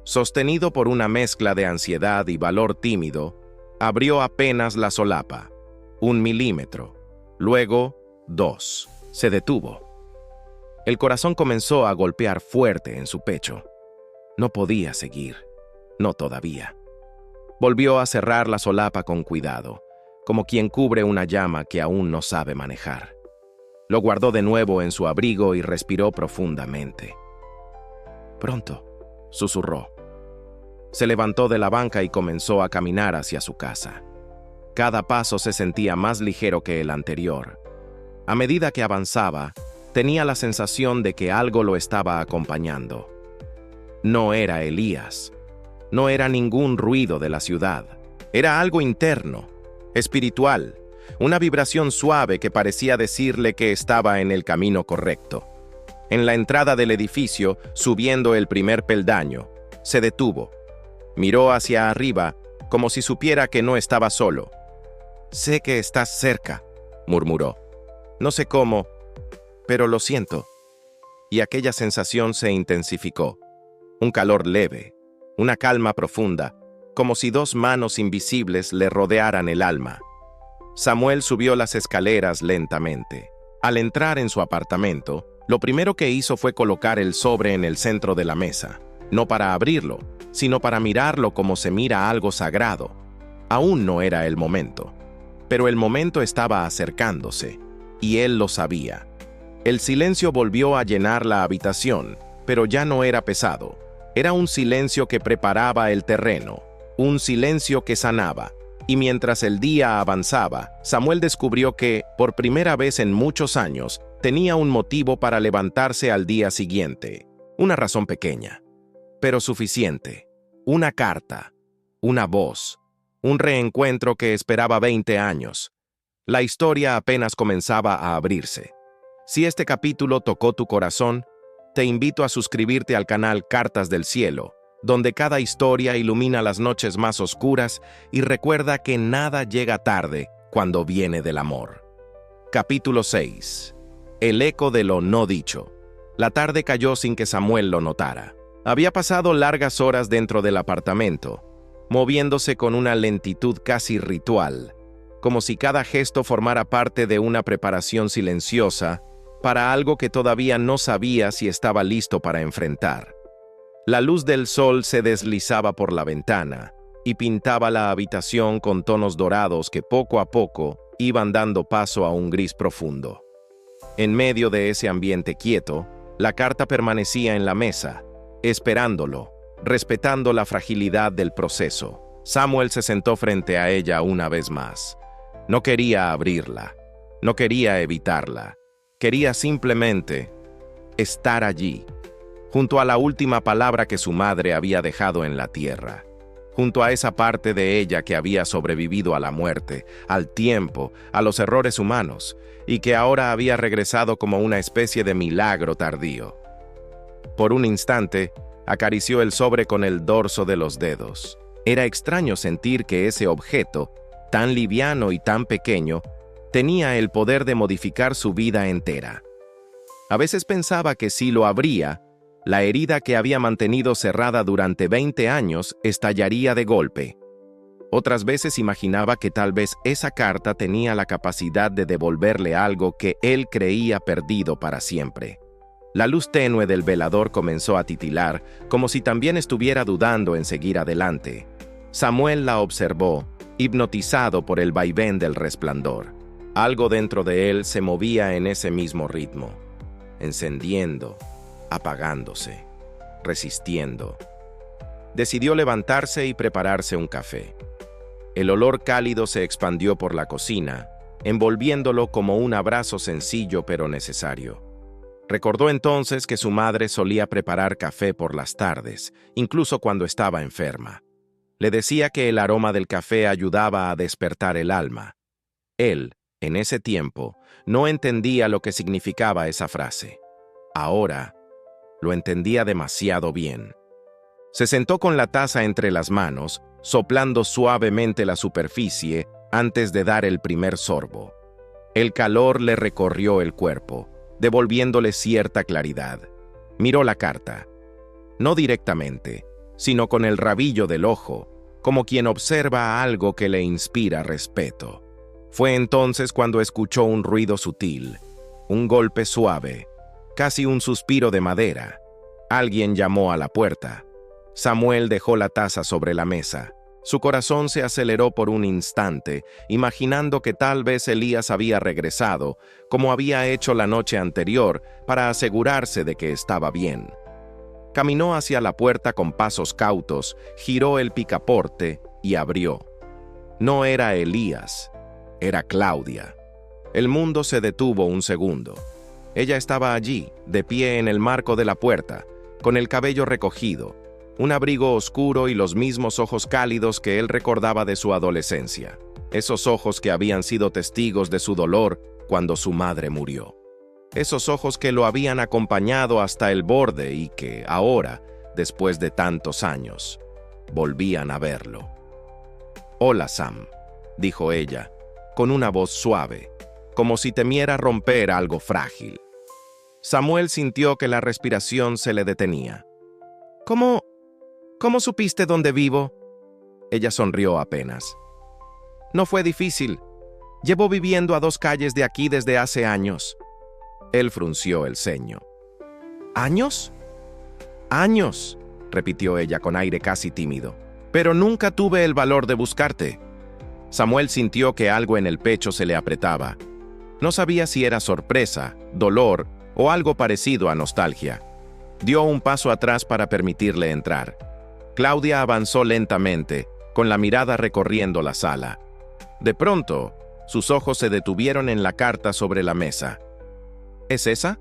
Sostenido por una mezcla de ansiedad y valor tímido, abrió apenas la solapa. 1 milímetro. Luego, 2. Se detuvo. El corazón comenzó a golpear fuerte en su pecho. No podía seguir. No todavía. Volvió a cerrar la solapa con cuidado, como quien cubre una llama que aún no sabe manejar. Lo guardó de nuevo en su abrigo y respiró profundamente. «Pronto», susurró. Se levantó de la banca y comenzó a caminar hacia su casa. Cada paso se sentía más ligero que el anterior. A medida que avanzaba, tenía la sensación de que algo lo estaba acompañando. No era Elías. No era ningún ruido de la ciudad. Era algo interno, espiritual, una vibración suave que parecía decirle que estaba en el camino correcto. En la entrada del edificio, subiendo el primer peldaño, se detuvo. Miró hacia arriba, como si supiera que no estaba solo. «Sé que estás cerca», murmuró. «No sé cómo, pero lo siento». Y aquella sensación se intensificó. Un calor leve, una calma profunda, como si 2 manos invisibles le rodearan el alma. Samuel subió las escaleras lentamente. Al entrar en su apartamento, lo primero que hizo fue colocar el sobre en el centro de la mesa, no para abrirlo, sino para mirarlo como se mira algo sagrado. Aún no era el momento, pero el momento estaba acercándose, y él lo sabía. El silencio volvió a llenar la habitación, pero ya no era pesado. Era un silencio que preparaba el terreno, un silencio que sanaba. Y mientras el día avanzaba, Samuel descubrió que, por primera vez en muchos años, tenía un motivo para levantarse al día siguiente. Una razón pequeña, pero suficiente. Una carta, una voz, un reencuentro que esperaba 20 años. La historia apenas comenzaba a abrirse. Si este capítulo tocó tu corazón, te invito a suscribirte al canal Cartas del Cielo, donde cada historia ilumina las noches más oscuras y recuerda que nada llega tarde cuando viene del amor. Capítulo 6. El eco de lo no dicho. La tarde cayó sin que Samuel lo notara. Había pasado largas horas dentro del apartamento, moviéndose con una lentitud casi ritual, como si cada gesto formara parte de una preparación silenciosa para algo que todavía no sabía si estaba listo para enfrentar. La luz del sol se deslizaba por la ventana y pintaba la habitación con tonos dorados que poco a poco iban dando paso a un gris profundo. En medio de ese ambiente quieto, la carta permanecía en la mesa, esperándolo, respetando la fragilidad del proceso. Samuel se sentó frente a ella una vez más. No quería abrirla, no quería evitarla, quería simplemente estar allí, junto a la última palabra que su madre había dejado en la tierra, junto a esa parte de ella que había sobrevivido a la muerte, al tiempo, a los errores humanos, y que ahora había regresado como una especie de milagro tardío. Por un instante, acarició el sobre con el dorso de los dedos. Era extraño sentir que ese objeto, tan liviano y tan pequeño, tenía el poder de modificar su vida entera. A veces pensaba que si lo abría, la herida que había mantenido cerrada durante 20 años estallaría de golpe. Otras veces imaginaba que tal vez esa carta tenía la capacidad de devolverle algo que él creía perdido para siempre. La luz tenue del velador comenzó a titilar, como si también estuviera dudando en seguir adelante. Samuel la observó, hipnotizado por el vaivén del resplandor. Algo dentro de él se movía en ese mismo ritmo, encendiendo, apagándose, resistiendo. Decidió levantarse y prepararse un café. El olor cálido se expandió por la cocina, envolviéndolo como un abrazo sencillo pero necesario. Recordó entonces que su madre solía preparar café por las tardes, incluso cuando estaba enferma. Le decía que el aroma del café ayudaba a despertar el alma. Él, en ese tiempo, no entendía lo que significaba esa frase. Ahora, lo entendía demasiado bien. Se sentó con la taza entre las manos, soplando suavemente la superficie antes de dar el primer sorbo. El calor le recorrió el cuerpo, devolviéndole cierta claridad. Miró la carta. No directamente, sino con el rabillo del ojo, como quien observa algo que le inspira respeto. Fue entonces cuando escuchó un ruido sutil, un golpe suave, casi un suspiro de madera. Alguien llamó a la puerta. Samuel dejó la taza sobre la mesa. Su corazón se aceleró por un instante, imaginando que tal vez Elías había regresado, como había hecho la noche anterior, para asegurarse de que estaba bien. Caminó hacia la puerta con pasos cautos, giró el picaporte y abrió. No era Elías, era Claudia. El mundo se detuvo un segundo. Ella estaba allí, de pie en el marco de la puerta, con el cabello recogido, un abrigo oscuro y los mismos ojos cálidos que él recordaba de su adolescencia. Esos ojos que habían sido testigos de su dolor cuando su madre murió. Esos ojos que lo habían acompañado hasta el borde y que ahora, después de tantos años, volvían a verlo. «Hola, Sam», dijo ella, con una voz suave, como si temiera romper algo frágil. Samuel sintió que la respiración se le detenía. ¿Cómo supiste dónde vivo?» Ella sonrió apenas. «No fue difícil. Llevo viviendo a 2 calles de aquí desde hace años». Él frunció el ceño. «¿Años?» «Años», repitió ella con aire casi tímido. «Pero nunca tuve el valor de buscarte». Samuel sintió que algo en el pecho se le apretaba. No sabía si era sorpresa, dolor o algo parecido a nostalgia. Dio un paso atrás para permitirle entrar. Claudia avanzó lentamente, con la mirada recorriendo la sala. De pronto, sus ojos se detuvieron en la carta sobre la mesa. «¿Es esa?»,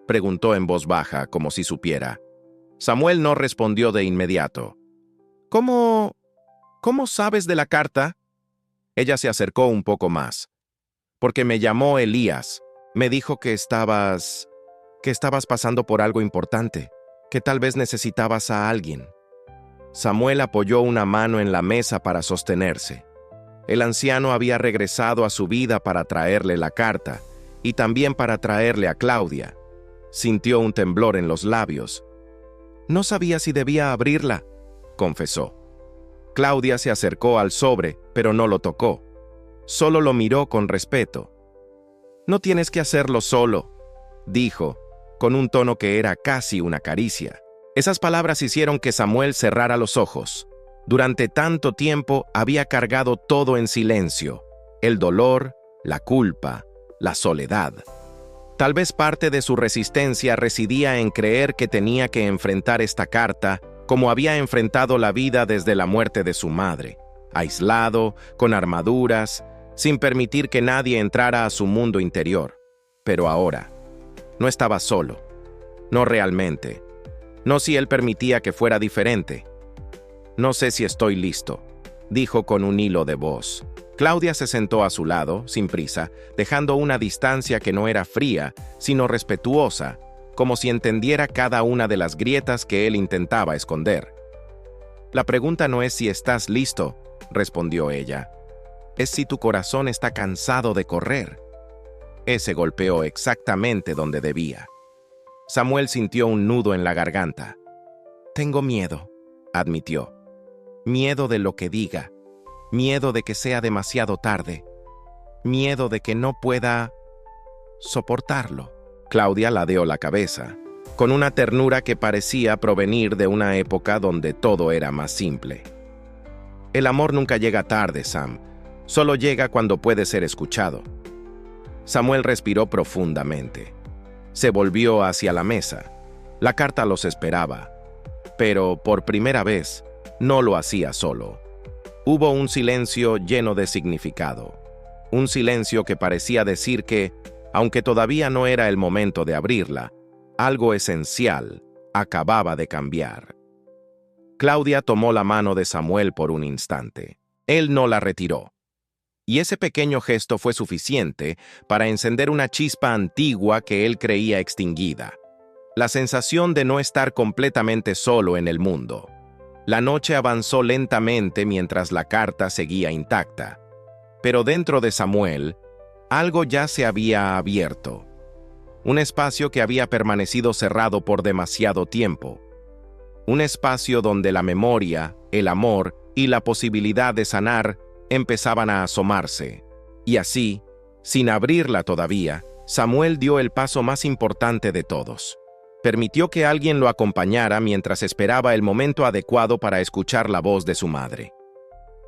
preguntó en voz baja, como si supiera. Samuel no respondió de inmediato. ¿Cómo sabes de la carta?» Ella se acercó un poco más. «Porque me llamó Elías. Me dijo que estabas pasando por algo importante, que tal vez necesitabas a alguien». Samuel apoyó una mano en la mesa para sostenerse. El anciano había regresado a su vida para traerle la carta, y también para traerle a Claudia. Sintió un temblor en los labios. «No sabía si debía abrirla», confesó. Claudia se acercó al sobre, pero no lo tocó. Solo lo miró con respeto. «No tienes que hacerlo solo», dijo, con un tono que era casi una caricia. Esas palabras hicieron que Samuel cerrara los ojos. Durante tanto tiempo había cargado todo en silencio: el dolor, la culpa, la soledad. Tal vez parte de su resistencia residía en creer que tenía que enfrentar esta carta como había enfrentado la vida desde la muerte de su madre, aislado, con armaduras, sin permitir que nadie entrara a su mundo interior. Pero ahora, no estaba solo. No realmente. No si él permitía que fuera diferente. «No sé si estoy listo», dijo con un hilo de voz. Claudia se sentó a su lado, sin prisa, dejando una distancia que no era fría, sino respetuosa, como si entendiera cada una de las grietas que él intentaba esconder. «La pregunta no es si estás listo», respondió ella. «Es si tu corazón está cansado de correr». Ese golpeó exactamente donde debía. Samuel sintió un nudo en la garganta. «Tengo miedo», admitió. «Miedo de lo que diga. Miedo de que sea demasiado tarde. Miedo de que no pueda soportarlo». Claudia ladeó la cabeza, con una ternura que parecía provenir de una época donde todo era más simple. «El amor nunca llega tarde, Sam. Solo llega cuando puede ser escuchado». Samuel respiró profundamente. Se volvió hacia la mesa. La carta los esperaba. Pero, por primera vez, no lo hacía solo. Hubo un silencio lleno de significado. Un silencio que parecía decir que, aunque todavía no era el momento de abrirla, algo esencial acababa de cambiar. Claudia tomó la mano de Samuel por un instante. Él no la retiró. Y ese pequeño gesto fue suficiente para encender una chispa antigua que él creía extinguida. La sensación de no estar completamente solo en el mundo. La noche avanzó lentamente mientras la carta seguía intacta. Pero dentro de Samuel, algo ya se había abierto. Un espacio que había permanecido cerrado por demasiado tiempo. Un espacio donde la memoria, el amor y la posibilidad de sanar empezaban a asomarse. Y así, sin abrirla todavía, Samuel dio el paso más importante de todos. Permitió que alguien lo acompañara mientras esperaba el momento adecuado para escuchar la voz de su madre.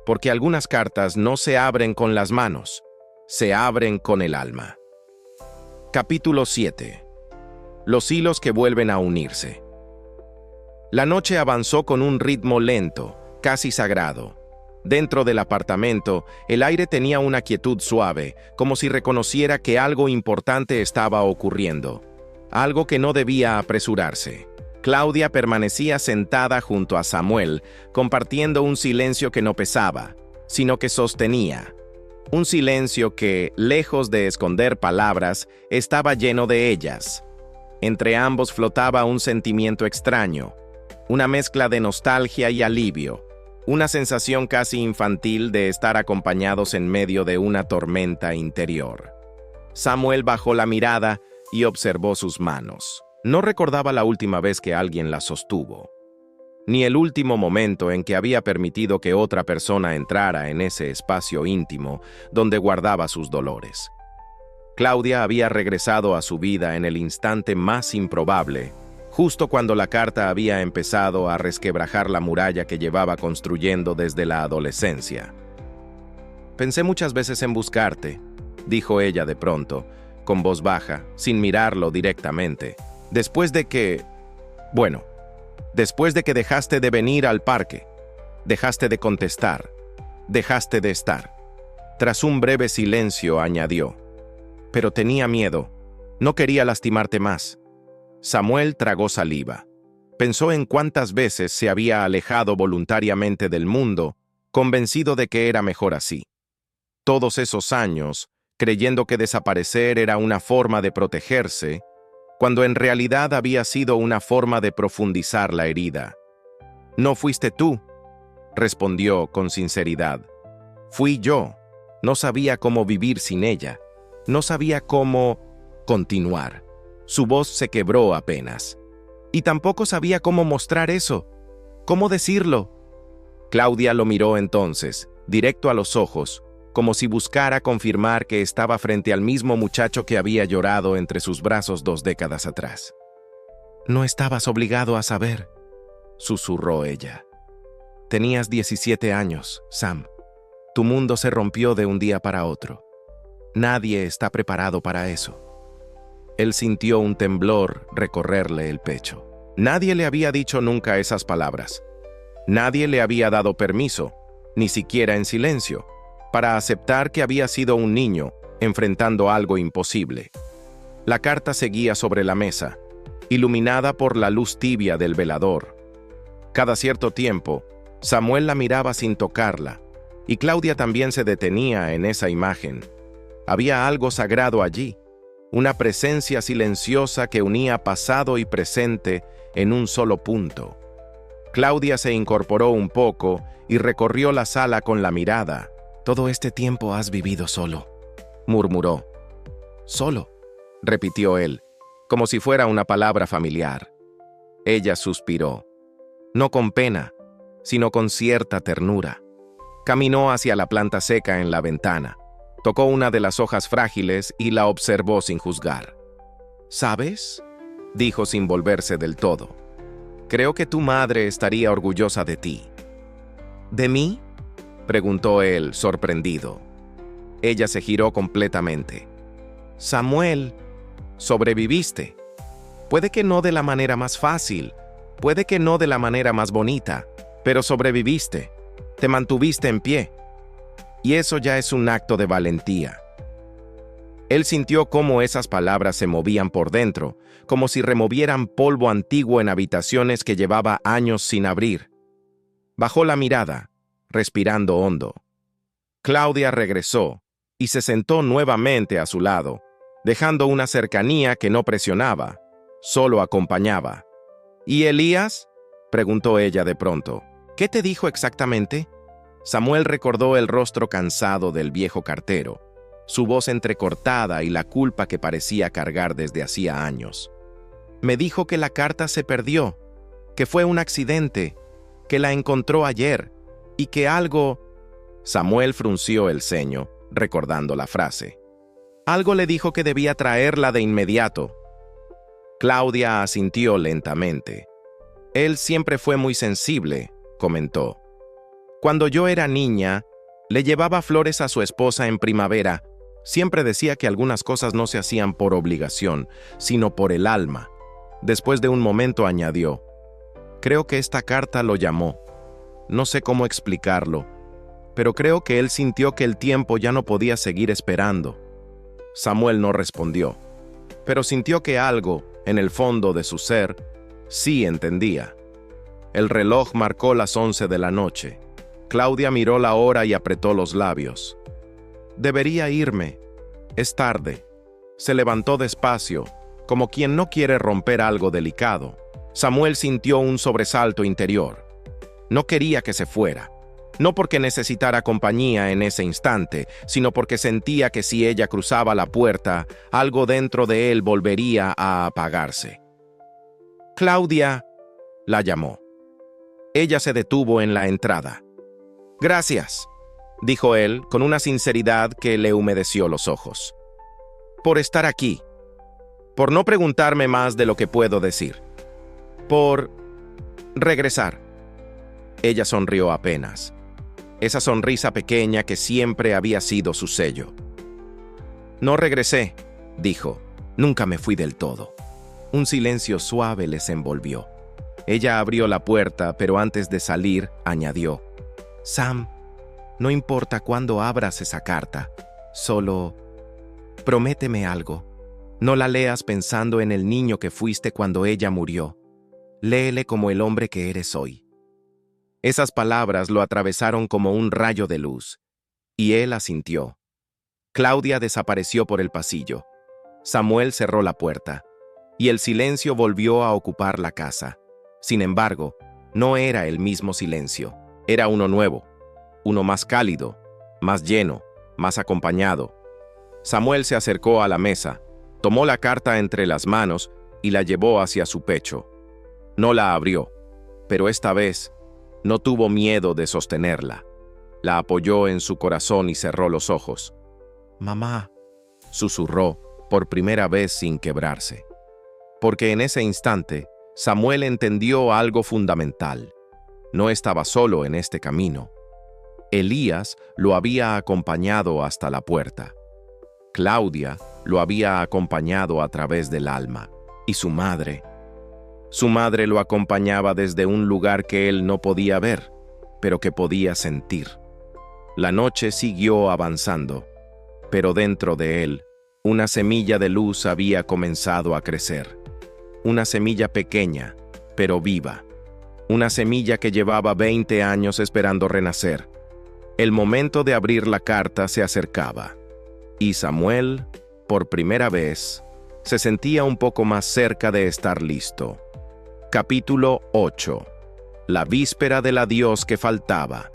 Porque algunas cartas no se abren con las manos, se abren con el alma. Capítulo 7. Los hilos que vuelven a unirse. La noche avanzó con un ritmo lento, casi sagrado. Dentro del apartamento, el aire tenía una quietud suave, como si reconociera que algo importante estaba ocurriendo. Algo que no debía apresurarse. Claudia permanecía sentada junto a Samuel, compartiendo un silencio que no pesaba, sino que sostenía. Un silencio que, lejos de esconder palabras, estaba lleno de ellas. Entre ambos flotaba un sentimiento extraño, una mezcla de nostalgia y alivio, una sensación casi infantil de estar acompañados en medio de una tormenta interior. Samuel bajó la mirada y observó sus manos. No recordaba la última vez que alguien las sostuvo, ni el último momento en que había permitido que otra persona entrara en ese espacio íntimo donde guardaba sus dolores. Claudia había regresado a su vida en el instante más improbable, justo cuando la carta había empezado a resquebrajar la muralla que llevaba construyendo desde la adolescencia. «Pensé muchas veces en buscarte», dijo ella de pronto, con voz baja, sin mirarlo directamente. Después de que dejaste de venir al parque, dejaste de contestar, dejaste de estar. Tras un breve silencio añadió, «Pero tenía miedo, no quería lastimarte más». Samuel tragó saliva. Pensó en cuántas veces se había alejado voluntariamente del mundo, convencido de que era mejor así. Todos esos años, creyendo que desaparecer era una forma de protegerse, cuando en realidad había sido una forma de profundizar la herida. «No fuiste tú», respondió con sinceridad. «Fui yo. No sabía cómo vivir sin ella. No sabía cómo continuar». Su voz se quebró apenas. «Y tampoco sabía cómo mostrar eso. ¿Cómo decirlo?» Claudia lo miró entonces, directo a los ojos, como si buscara confirmar que estaba frente al mismo muchacho que había llorado entre sus brazos 2 décadas atrás. «No estabas obligado a saber», susurró ella. «Tenías 17 años, Sam. Tu mundo se rompió de un día para otro. Nadie está preparado para eso». Él sintió un temblor recorrerle el pecho. Nadie le había dicho nunca esas palabras. Nadie le había dado permiso, ni siquiera en silencio, para aceptar que había sido un niño enfrentando algo imposible. La carta seguía sobre la mesa, iluminada por la luz tibia del velador. Cada cierto tiempo, Samuel la miraba sin tocarla, y Claudia también se detenía en esa imagen. Había algo sagrado allí, una presencia silenciosa que unía pasado y presente en un solo punto. Claudia se incorporó un poco y recorrió la sala con la mirada. «Todo este tiempo has vivido solo», murmuró. «Solo», repitió él, como si fuera una palabra familiar. Ella suspiró, no con pena, sino con cierta ternura. Caminó hacia la planta seca en la ventana. Tocó una de las hojas frágiles y la observó sin juzgar. «¿Sabes?», dijo sin volverse del todo. «Creo que tu madre estaría orgullosa de ti». «¿De mí?», preguntó él, sorprendido. Ella se giró completamente. «Samuel, sobreviviste. Puede que no de la manera más fácil, puede que no de la manera más bonita, pero sobreviviste. Te mantuviste en pie. Y eso ya es un acto de valentía». Él sintió cómo esas palabras se movían por dentro, como si removieran polvo antiguo en habitaciones que llevaba años sin abrir. Bajó la mirada, respirando hondo. Claudia regresó y se sentó nuevamente a su lado, dejando una cercanía que no presionaba, solo acompañaba. ¿Y Elías?, preguntó ella de pronto. ¿Qué te dijo exactamente? Samuel recordó el rostro cansado del viejo cartero, su voz entrecortada y la culpa que parecía cargar desde hacía años. Me dijo que la carta se perdió, que fue un accidente, que la encontró ayer y que algo... Samuel frunció el ceño, recordando la frase. Algo le dijo que debía traerla de inmediato. Claudia asintió lentamente. Él siempre fue muy sensible, comentó. Cuando yo era niña, le llevaba flores a su esposa en primavera. Siempre decía que algunas cosas no se hacían por obligación, sino por el alma. Después de un momento añadió, creo que esta carta lo llamó. No sé cómo explicarlo, pero creo que él sintió que el tiempo ya no podía seguir esperando. Samuel no respondió, pero sintió que algo, en el fondo de su ser, sí entendía. El reloj marcó las 11 de la noche. Claudia miró la hora y apretó los labios. Debería irme. Es tarde. Se levantó despacio, como quien no quiere romper algo delicado. Samuel sintió un sobresalto interior. No quería que se fuera. No porque necesitara compañía en ese instante, sino porque sentía que si ella cruzaba la puerta, algo dentro de él volvería a apagarse. Claudia, la llamó. Ella se detuvo en la entrada. Gracias, dijo él con una sinceridad que le humedeció los ojos. Por estar aquí. Por no preguntarme más de lo que puedo decir. Por regresar. Ella sonrió apenas. Esa sonrisa pequeña que siempre había sido su sello. No regresé, dijo. Nunca me fui del todo. Un silencio suave les envolvió. Ella abrió la puerta, pero antes de salir, añadió. Sam, no importa cuándo abras esa carta, solo prométeme algo. No la leas pensando en el niño que fuiste cuando ella murió. Léele como el hombre que eres hoy. Esas palabras lo atravesaron como un rayo de luz, y él asintió. Claudia desapareció por el pasillo. Samuel cerró la puerta, y el silencio volvió a ocupar la casa. Sin embargo, no era el mismo silencio, era uno nuevo, uno más cálido, más lleno, más acompañado. Samuel se acercó a la mesa, tomó la carta entre las manos y la llevó hacia su pecho. No la abrió, pero esta vez no tuvo miedo de sostenerla. La apoyó en su corazón y cerró los ojos. «Mamá», susurró, por primera vez sin quebrarse. Porque en ese instante, Samuel entendió algo fundamental. No estaba solo en este camino. Elías lo había acompañado hasta la puerta. Claudia lo había acompañado a través del alma. Y su madre lo acompañaba desde un lugar que él no podía ver, pero que podía sentir. La noche siguió avanzando, pero dentro de él, una semilla de luz había comenzado a crecer. Una semilla pequeña, pero viva. Una semilla que llevaba 20 años esperando renacer. El momento de abrir la carta se acercaba. Y Samuel, por primera vez, se sentía un poco más cerca de estar listo. Capítulo 8. La víspera del adiós que faltaba.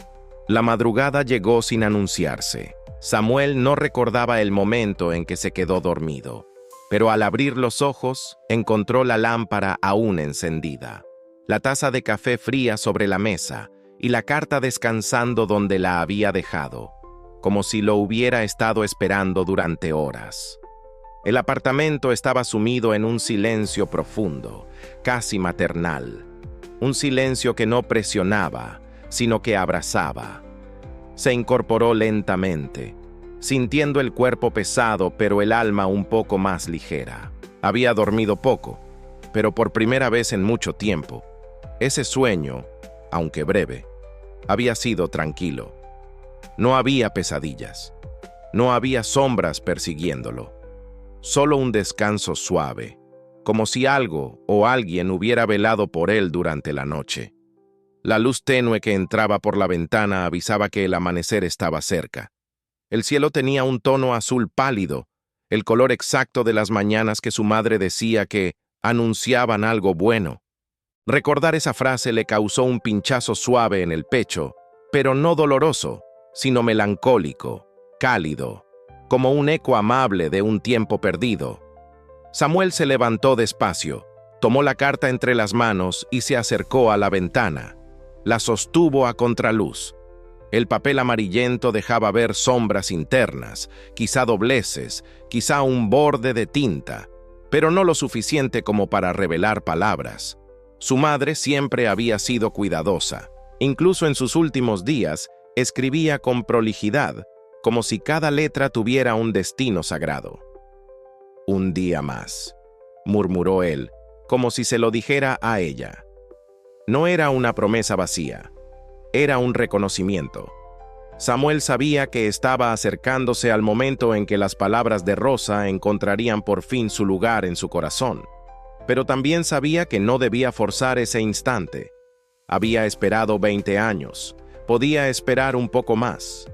La madrugada llegó sin anunciarse. Samuel no recordaba el momento en que se quedó dormido, pero al abrir los ojos, encontró la lámpara aún encendida, la taza de café fría sobre la mesa y la carta descansando donde la había dejado, como si lo hubiera estado esperando durante horas. El apartamento estaba sumido en un silencio profundo, casi maternal. Un silencio que no presionaba, sino que abrazaba. Se incorporó lentamente, sintiendo el cuerpo pesado pero el alma un poco más ligera. Había dormido poco, pero por primera vez en mucho tiempo. Ese sueño, aunque breve, había sido tranquilo. No había pesadillas. No había sombras persiguiéndolo. Solo un descanso suave, como si algo o alguien hubiera velado por él durante la noche. La luz tenue que entraba por la ventana avisaba que el amanecer estaba cerca. El cielo tenía un tono azul pálido, el color exacto de las mañanas que su madre decía que anunciaban algo bueno. Recordar esa frase le causó un pinchazo suave en el pecho, pero no doloroso, sino melancólico, cálido, como un eco amable de un tiempo perdido. Samuel se levantó despacio, tomó la carta entre las manos y se acercó a la ventana. La sostuvo a contraluz. El papel amarillento dejaba ver sombras internas, quizá dobleces, quizá un borde de tinta, pero no lo suficiente como para revelar palabras. Su madre siempre había sido cuidadosa. Incluso en sus últimos días, escribía con prolijidad, como si cada letra tuviera un destino sagrado. «Un día más», murmuró él, como si se lo dijera a ella. No era una promesa vacía, era un reconocimiento. Samuel sabía que estaba acercándose al momento en que las palabras de Rosa encontrarían por fin su lugar en su corazón, pero también sabía que no debía forzar ese instante. Había esperado 20 años, podía esperar un poco más.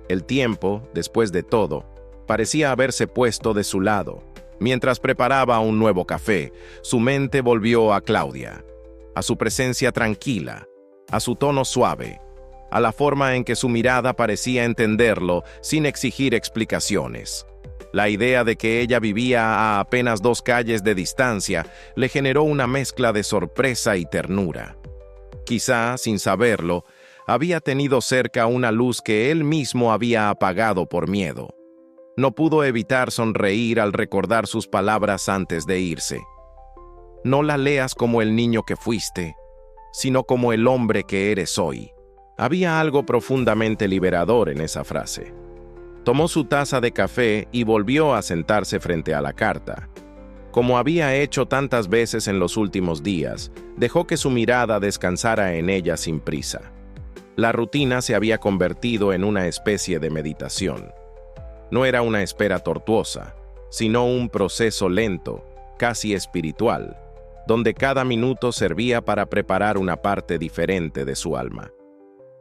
El tiempo, después de todo, parecía haberse puesto de su lado. Mientras preparaba un nuevo café, su mente volvió a Claudia, a su presencia tranquila, a su tono suave, a la forma en que su mirada parecía entenderlo sin exigir explicaciones. La idea de que ella vivía a apenas 2 calles de distancia le generó una mezcla de sorpresa y ternura. Quizá, sin saberlo, había tenido cerca una luz que él mismo había apagado por miedo. No pudo evitar sonreír al recordar sus palabras antes de irse. No la leas como el niño que fuiste, sino como el hombre que eres hoy. Había algo profundamente liberador en esa frase. Tomó su taza de café y volvió a sentarse frente a la carta. Como había hecho tantas veces en los últimos días, dejó que su mirada descansara en ella sin prisa. La rutina se había convertido en una especie de meditación. No era una espera tortuosa, sino un proceso lento, casi espiritual, donde cada minuto servía para preparar una parte diferente de su alma.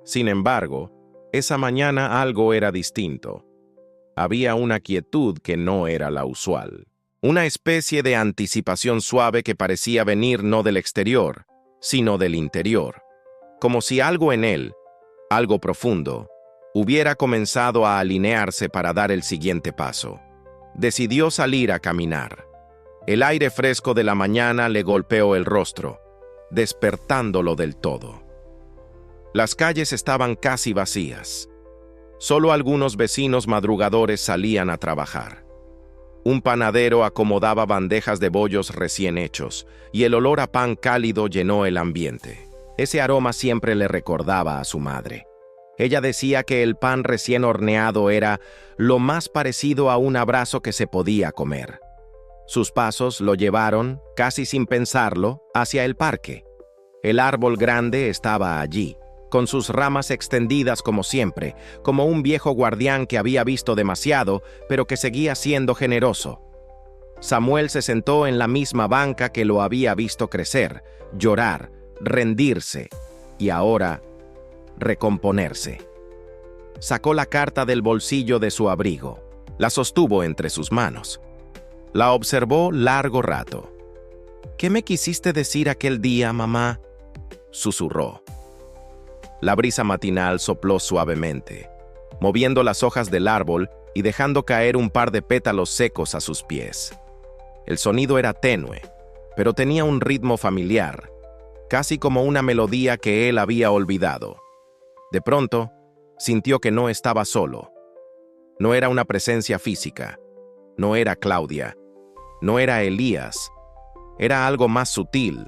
Sin embargo, esa mañana algo era distinto. Había una quietud que no era la usual. Una especie de anticipación suave que parecía venir no del exterior, sino del interior. Como si algo en él, algo profundo, hubiera comenzado a alinearse para dar el siguiente paso. Decidió salir a caminar. El aire fresco de la mañana le golpeó el rostro, despertándolo del todo. Las calles estaban casi vacías. Solo algunos vecinos madrugadores salían a trabajar. Un panadero acomodaba bandejas de bollos recién hechos, y el olor a pan cálido llenó el ambiente. Ese aroma siempre le recordaba a su madre. Ella decía que el pan recién horneado era lo más parecido a un abrazo que se podía comer. Sus pasos lo llevaron, casi sin pensarlo, hacia el parque. El árbol grande estaba allí, con sus ramas extendidas como siempre, como un viejo guardián que había visto demasiado, pero que seguía siendo generoso. Samuel se sentó en la misma banca que lo había visto crecer, llorar, rendirse y ahora recomponerse. Sacó la carta del bolsillo de su abrigo, la sostuvo entre sus manos. La observó largo rato. «¿Qué me quisiste decir aquel día, mamá?», susurró. La brisa matinal sopló suavemente, moviendo las hojas del árbol y dejando caer un par de pétalos secos a sus pies. El sonido era tenue, pero tenía un ritmo familiar, casi como una melodía que él había olvidado. De pronto, sintió que no estaba solo. No era una presencia física, no era Claudia, no era Elías, era algo más sutil,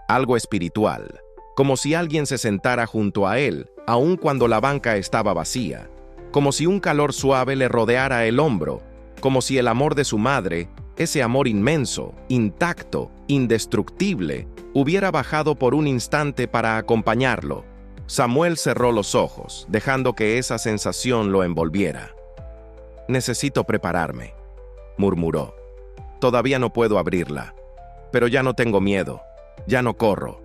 algo espiritual. Como si alguien se sentara junto a él, aun cuando la banca estaba vacía, como si un calor suave le rodeara el hombro, como si el amor de su madre, ese amor inmenso, intacto, indestructible, hubiera bajado por un instante para acompañarlo. Samuel cerró los ojos, dejando que esa sensación lo envolviera. «Necesito prepararme», murmuró. «Todavía no puedo abrirla, pero ya no tengo miedo, ya no corro.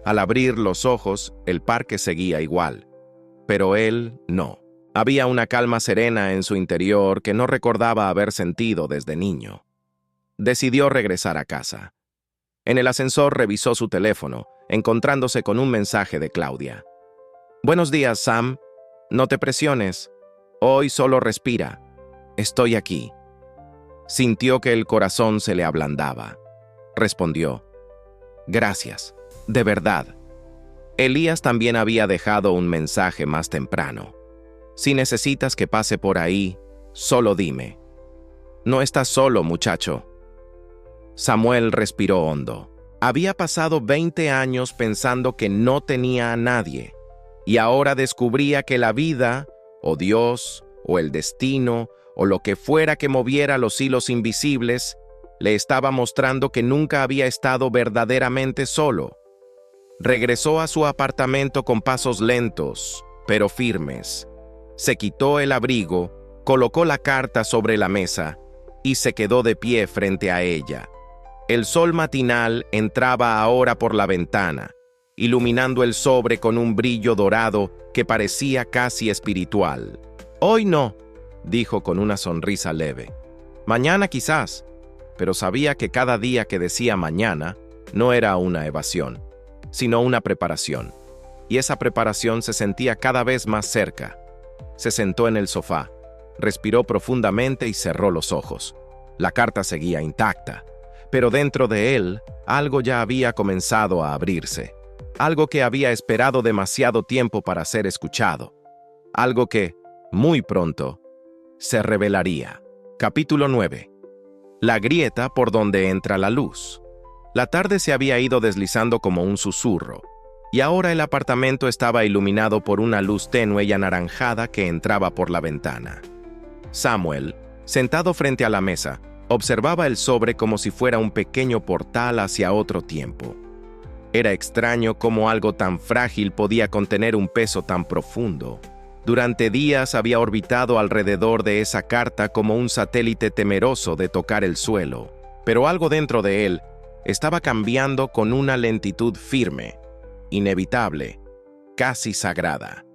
Al abrir los ojos, el parque seguía igual, pero él no. Había una calma serena en su interior que no recordaba haber sentido desde niño. Decidió regresar a casa. En el ascensor revisó su teléfono, encontrándose con un mensaje de Claudia. «Buenos días, Sam. No te presiones. Hoy solo respira. Estoy aquí». Sintió que el corazón se le ablandaba. Respondió: «Gracias, de verdad». Elías también había dejado un mensaje más temprano. «Si necesitas que pase por ahí, solo dime». «No estás solo, muchacho». Samuel respiró hondo. Había pasado 20 años pensando que no tenía a nadie, y ahora descubría que la vida, o Dios, o el destino, o lo que fuera que moviera los hilos invisibles, le estaba mostrando que nunca había estado verdaderamente solo. Regresó a su apartamento con pasos lentos, pero firmes. Se quitó el abrigo, colocó la carta sobre la mesa y se quedó de pie frente a ella. El sol matinal entraba ahora por la ventana, iluminando el sobre con un brillo dorado que parecía casi espiritual. «Hoy no», dijo con una sonrisa leve. «Mañana quizás», pero sabía que cada día que decía mañana no era una evasión, sino una preparación. Y esa preparación se sentía cada vez más cerca. Se sentó en el sofá, respiró profundamente y cerró los ojos. La carta seguía intacta, pero dentro de él algo ya había comenzado a abrirse. Algo que había esperado demasiado tiempo para ser escuchado. Algo que, muy pronto, se revelaría. Capítulo 9. La grieta por donde entra la luz. La tarde se había ido deslizando como un susurro, y ahora el apartamento estaba iluminado por una luz tenue y anaranjada que entraba por la ventana. Samuel, sentado frente a la mesa, observaba el sobre como si fuera un pequeño portal hacia otro tiempo. Era extraño cómo algo tan frágil podía contener un peso tan profundo. Durante días había orbitado alrededor de esa carta como un satélite temeroso de tocar el suelo, pero algo dentro de él estaba cambiando con una lentitud firme, inevitable, casi sagrada.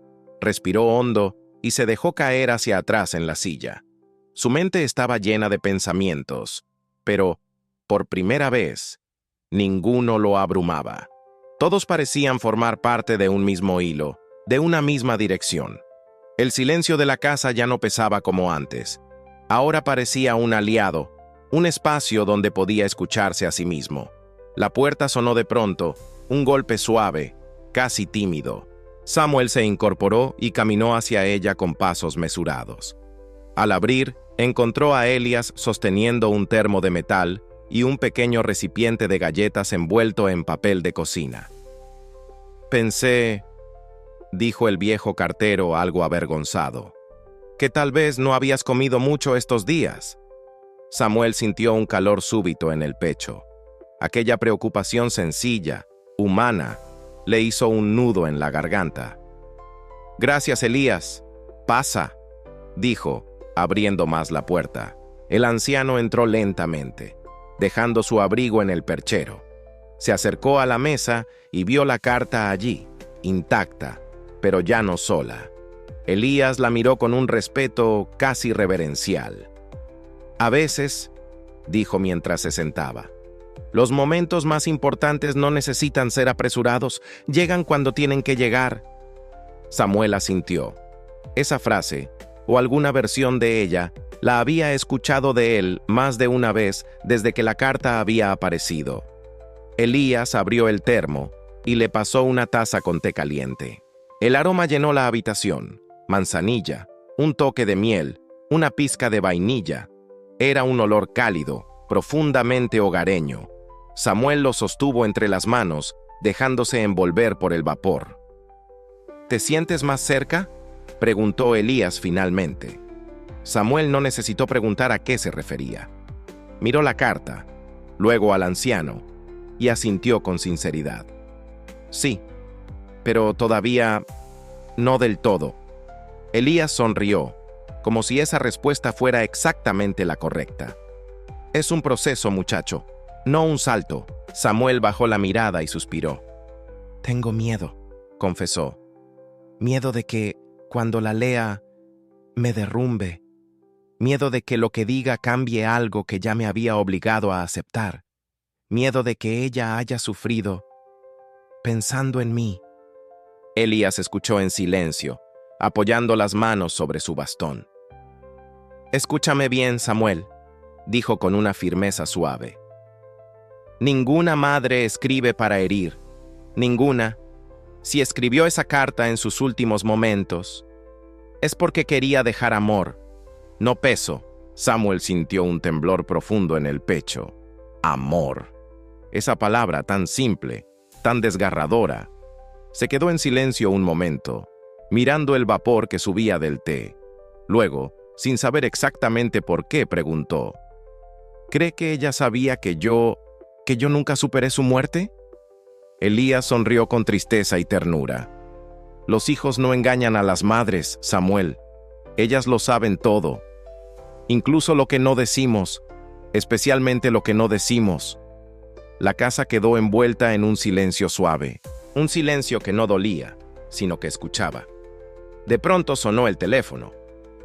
Respiró hondo y se dejó caer hacia atrás en la silla. Su mente estaba llena de pensamientos, pero, por primera vez, ninguno lo abrumaba. Todos parecían formar parte de un mismo hilo, de una misma dirección. El silencio de la casa ya no pesaba como antes. Ahora parecía un aliado, un espacio donde podía escucharse a sí mismo. La puerta sonó de pronto, un golpe suave, casi tímido. Samuel se incorporó y caminó hacia ella con pasos mesurados. Al abrir, encontró a Elías sosteniendo un termo de metal y un pequeño recipiente de galletas envuelto en papel de cocina. «Pensé», dijo el viejo cartero algo avergonzado, «que tal vez no habías comido mucho estos días». Samuel sintió un calor súbito en el pecho. Aquella preocupación sencilla, humana, le hizo un nudo en la garganta. «Gracias, Elías. Pasa», dijo, abriendo más la puerta. El anciano entró lentamente, dejando su abrigo en el perchero. Se acercó a la mesa y vio la carta allí, intacta, pero ya no sola. Elías la miró con un respeto casi reverencial. «A veces», dijo mientras se sentaba, «los momentos más importantes no necesitan ser apresurados, llegan cuando tienen que llegar». Samuel asintió. Esa frase, o alguna versión de ella, la había escuchado de él más de una vez desde que la carta había aparecido. Elías abrió el termo y le pasó una taza con té caliente. El aroma llenó la habitación. Manzanilla, un toque de miel, una pizca de vainilla. Era un olor cálido, profundamente hogareño. Samuel lo sostuvo entre las manos, dejándose envolver por el vapor. «¿Te sientes más cerca?», preguntó Elías finalmente. Samuel no necesitó preguntar a qué se refería. Miró la carta, luego al anciano, y asintió con sinceridad. «Sí, pero todavía no del todo». Elías sonrió, como si esa respuesta fuera exactamente la correcta. «Es un proceso, muchacho, no un salto». Samuel bajó la mirada y suspiró. Tengo miedo, confesó. Miedo de que, cuando la lea, me derrumbe. Miedo de que lo que diga cambie algo que ya me había obligado a aceptar. Miedo de que ella haya sufrido pensando en mí. Elías escuchó en silencio, apoyando las manos sobre su bastón. Escúchame bien, Samuel, dijo con una firmeza suave. Ninguna madre escribe para herir. Ninguna. Si escribió esa carta en sus últimos momentos, es porque quería dejar amor, no peso. Samuel sintió un temblor profundo en el pecho. Amor. Esa palabra tan simple, tan desgarradora. Se quedó en silencio un momento, mirando el vapor que subía del té. Luego, sin saber exactamente por qué, preguntó: ¿Cree que ella sabía que yo nunca superé su muerte? Elías sonrió con tristeza y ternura. Los hijos no engañan a las madres, Samuel. Ellas lo saben todo. Incluso lo que no decimos, especialmente lo que no decimos. La casa quedó envuelta en un silencio suave, un silencio que no dolía, sino que escuchaba. De pronto sonó el teléfono.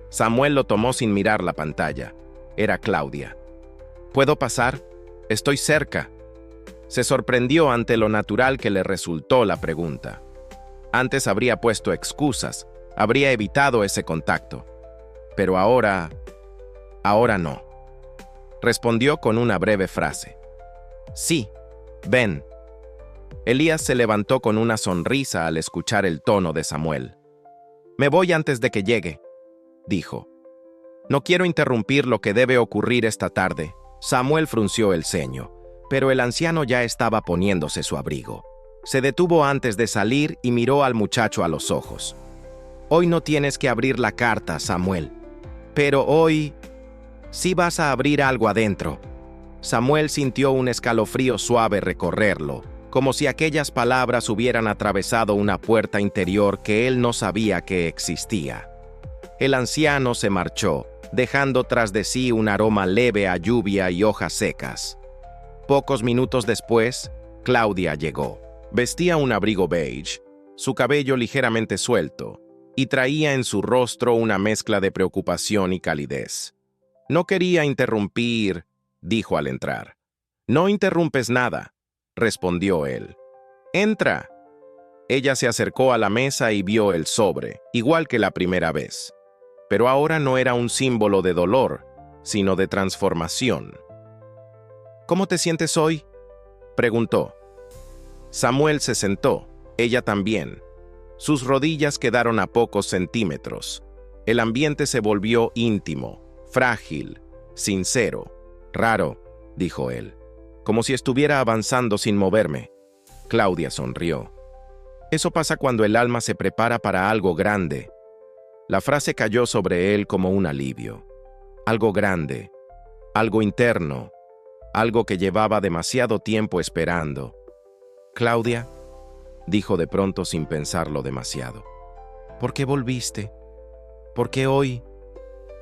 Samuel lo tomó sin mirar la pantalla. Era Claudia. ¿Puedo pasar? Estoy cerca. Se sorprendió ante lo natural que le resultó la pregunta. Antes habría puesto excusas, habría evitado ese contacto. Pero ahora no. Respondió con una breve frase. Sí, ven. Elías se levantó con una sonrisa al escuchar el tono de Samuel. Me voy antes de que llegue, dijo. No quiero interrumpir lo que debe ocurrir esta tarde. Samuel frunció el ceño, pero el anciano ya estaba poniéndose su abrigo. Se detuvo antes de salir y miró al muchacho a los ojos. Hoy no tienes que abrir la carta, Samuel. Pero hoy sí vas a abrir algo adentro. Samuel sintió un escalofrío suave recorrerlo, como si aquellas palabras hubieran atravesado una puerta interior que él no sabía que existía. El anciano se marchó, dejando tras de sí un aroma leve a lluvia y hojas secas. Pocos minutos después, Claudia llegó. Vestía un abrigo beige, su cabello ligeramente suelto, y traía en su rostro una mezcla de preocupación y calidez. No quería interrumpir, dijo al entrar. No interrumpes nada, respondió él. Entra. Ella se acercó a la mesa y vio el sobre, igual que la primera vez. Pero ahora no era un símbolo de dolor, sino de transformación. ¿Cómo te sientes hoy?, preguntó. Samuel se sentó, ella también. Sus rodillas quedaron a pocos centímetros. El ambiente se volvió íntimo, frágil, sincero. Raro, dijo él, como si estuviera avanzando sin moverme. Claudia sonrió. Eso pasa cuando el alma se prepara para algo grande. La frase cayó sobre él como un alivio. Algo grande, algo interno, algo que llevaba demasiado tiempo esperando. Claudia, dijo de pronto sin pensarlo demasiado. ¿Por qué volviste? ¿Por qué hoy,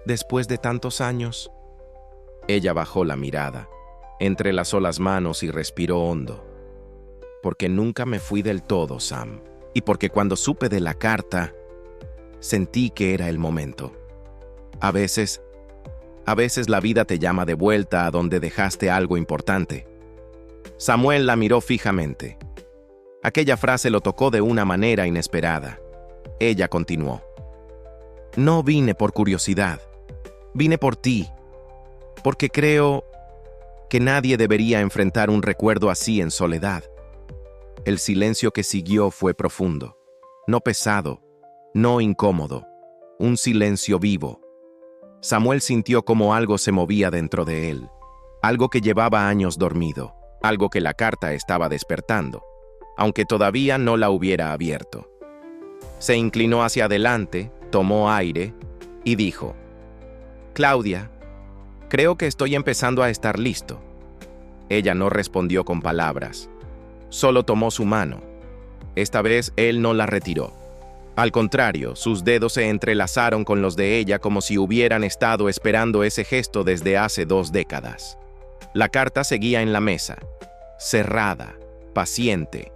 después de tantos años? Ella bajó la mirada, entrelazó las manos y respiró hondo. Porque nunca me fui del todo, Sam. Y porque cuando supe de la carta, sentí que era el momento. A veces la vida te llama de vuelta a donde dejaste algo importante. Samuel la miró fijamente. Aquella frase lo tocó de una manera inesperada. Ella continuó. No vine por curiosidad. Vine por ti. Porque creo que nadie debería enfrentar un recuerdo así en soledad. El silencio que siguió fue profundo. No pesado, no incómodo. Un silencio vivo. Samuel sintió como algo se movía dentro de él. Algo que llevaba años dormido. Algo que la carta estaba despertando, aunque todavía no la hubiera abierto. Se inclinó hacia adelante, tomó aire y dijo: Claudia, creo que estoy empezando a estar listo. Ella no respondió con palabras, solo tomó su mano. Esta vez él no la retiró. Al contrario, sus dedos se entrelazaron con los de ella como si hubieran estado esperando ese gesto desde hace 2 décadas. La carta seguía en la mesa, cerrada, paciente.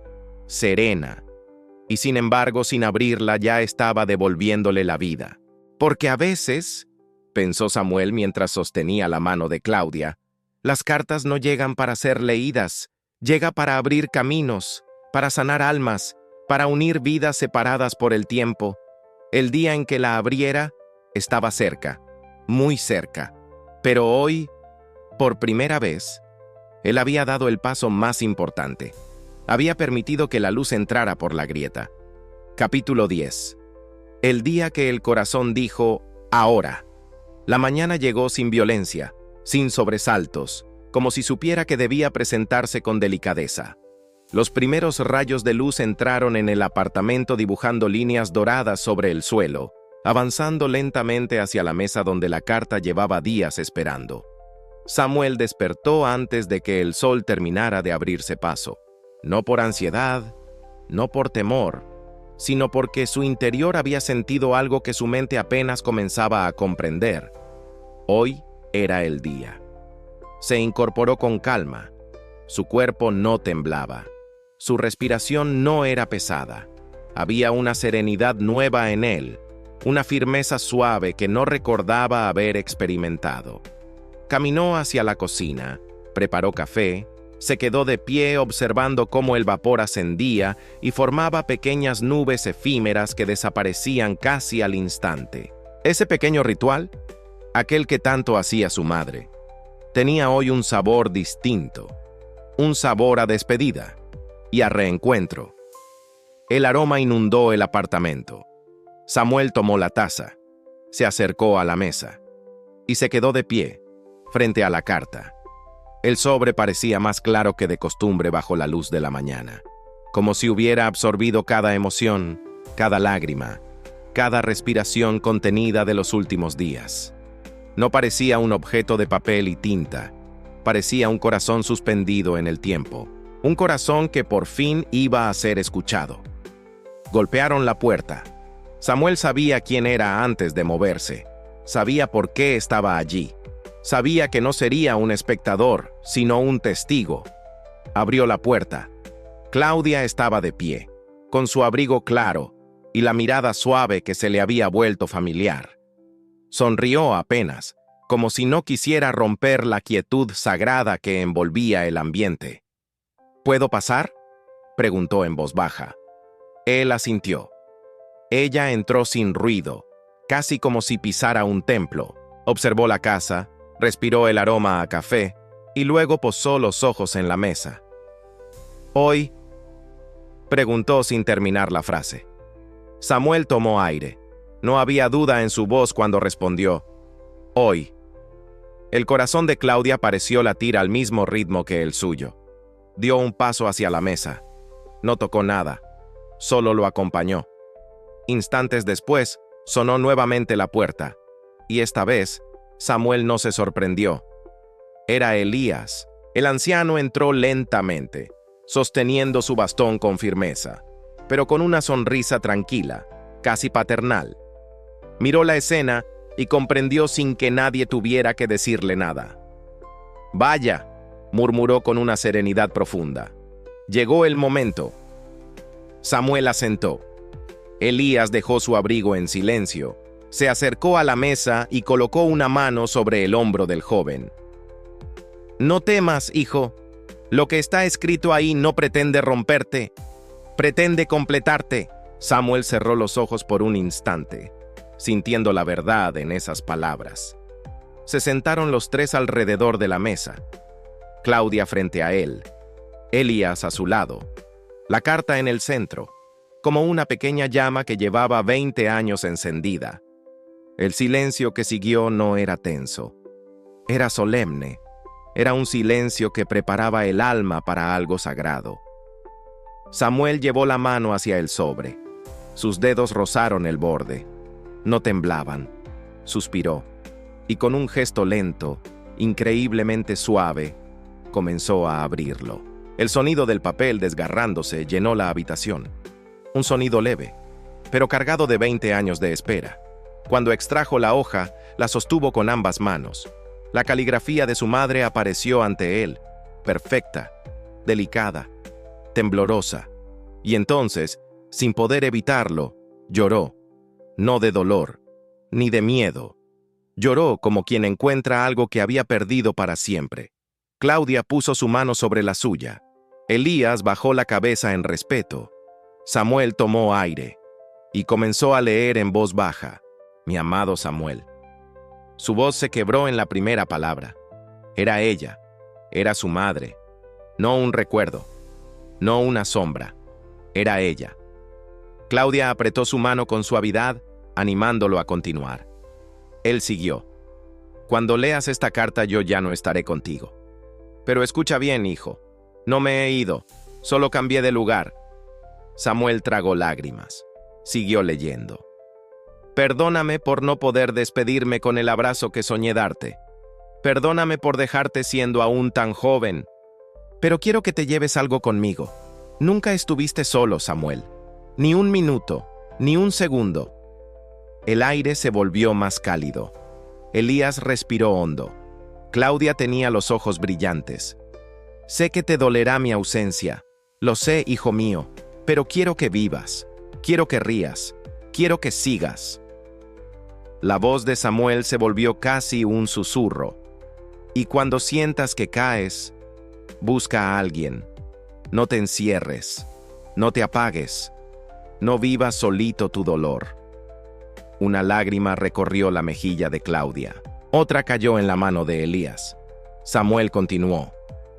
serena, y sin embargo, sin abrirla, ya estaba devolviéndole la vida. Porque a veces, pensó Samuel mientras sostenía la mano de Claudia, las cartas no llegan para ser leídas, llega para abrir caminos, para sanar almas, para unir vidas separadas por el tiempo. El día en que la abriera, estaba cerca, muy cerca. Pero hoy, por primera vez, él había dado el paso más importante. Había permitido que la luz entrara por la grieta. Capítulo 10. El día que el corazón dijo, ahora. La mañana llegó sin violencia, sin sobresaltos, como si supiera que debía presentarse con delicadeza. Los primeros rayos de luz entraron en el apartamento dibujando líneas doradas sobre el suelo, avanzando lentamente hacia la mesa donde la carta llevaba días esperando. Samuel despertó antes de que el sol terminara de abrirse paso. No por ansiedad, no por temor, sino porque su interior había sentido algo que su mente apenas comenzaba a comprender. Hoy era el día. Se incorporó con calma. Su cuerpo no temblaba. Su respiración no era pesada. Había una serenidad nueva en él, una firmeza suave que no recordaba haber experimentado. Caminó hacia la cocina, preparó café, se quedó de pie observando cómo el vapor ascendía y formaba pequeñas nubes efímeras que desaparecían casi al instante. Ese pequeño ritual, aquel que tanto hacía su madre, tenía hoy un sabor distinto, un sabor a despedida y a reencuentro. El aroma inundó el apartamento. Samuel tomó la taza, se acercó a la mesa y se quedó de pie, frente a la carta. El sobre parecía más claro que de costumbre bajo la luz de la mañana, como si hubiera absorbido cada emoción, cada lágrima, cada respiración contenida de los últimos días. No parecía un objeto de papel y tinta, parecía un corazón suspendido en el tiempo, un corazón que por fin iba a ser escuchado. Golpearon la puerta. Samuel sabía quién era antes de moverse, sabía por qué estaba allí. Sabía que no sería un espectador, sino un testigo. Abrió la puerta. Claudia estaba de pie, con su abrigo claro y la mirada suave que se le había vuelto familiar. Sonrió apenas, como si no quisiera romper la quietud sagrada que envolvía el ambiente. ¿Puedo pasar?, preguntó en voz baja. Él asintió. Ella entró sin ruido, casi como si pisara un templo. Observó la casa, respiró el aroma a café y luego posó los ojos en la mesa. ¿Hoy?, preguntó sin terminar la frase. Samuel tomó aire. No había duda en su voz cuando respondió, «Hoy». El corazón de Claudia pareció latir al mismo ritmo que el suyo. Dio un paso hacia la mesa. No tocó nada, solo lo acompañó. Instantes después, sonó nuevamente la puerta, y esta vez, Samuel no se sorprendió. Era Elías. El anciano entró lentamente, sosteniendo su bastón con firmeza, pero con una sonrisa tranquila, casi paternal. Miró la escena y comprendió sin que nadie tuviera que decirle nada. «Vaya», murmuró con una serenidad profunda. «Llegó el momento». Samuel asentó. Elías dejó su abrigo en silencio. Se acercó a la mesa y colocó una mano sobre el hombro del joven. «No temas, hijo. Lo que está escrito ahí no pretende romperte, pretende completarte». Samuel cerró los ojos por un instante, sintiendo la verdad en esas palabras. Se sentaron los tres alrededor de la mesa. Claudia frente a él, Elías a su lado, la carta en el centro, como una pequeña llama que llevaba 20 años encendida. El silencio que siguió no era tenso, era solemne, era un silencio que preparaba el alma para algo sagrado. Samuel llevó la mano hacia el sobre. Sus dedos rozaron el borde. No temblaban. Suspiró, y con un gesto lento, increíblemente suave, comenzó a abrirlo. El sonido del papel desgarrándose llenó la habitación. Un sonido leve, pero cargado de 20 años de espera. Cuando extrajo la hoja, la sostuvo con ambas manos. La caligrafía de su madre apareció ante él, perfecta, delicada, temblorosa. Y entonces, sin poder evitarlo, lloró, no de dolor, ni de miedo. Lloró como quien encuentra algo que había perdido para siempre. Claudia puso su mano sobre la suya. Elías bajó la cabeza en respeto. Samuel tomó aire y comenzó a leer en voz baja: «Mi amado Samuel». Su voz se quebró en la primera palabra. Era ella, era su madre, no un recuerdo, no una sombra, era ella. Claudia apretó su mano con suavidad, animándolo a continuar. Él siguió: «Cuando leas esta carta yo ya no estaré contigo. Pero escucha bien, hijo, no me he ido, solo cambié de lugar». Samuel tragó lágrimas. Siguió leyendo: «Perdóname por no poder despedirme con el abrazo que soñé darte. Perdóname por dejarte siendo aún tan joven. Pero quiero que te lleves algo conmigo. Nunca estuviste solo, Samuel. Ni un minuto, ni un segundo». El aire se volvió más cálido. Elías respiró hondo. Claudia tenía los ojos brillantes. «Sé que te dolerá mi ausencia. Lo sé, hijo mío, pero quiero que vivas. Quiero que rías. Quiero que sigas». La voz de Samuel se volvió casi un susurro. «Y cuando sientas que caes, busca a alguien. No te encierres. No te apagues. No vivas solito tu dolor». Una lágrima recorrió la mejilla de Claudia. Otra cayó en la mano de Elías. Samuel continuó: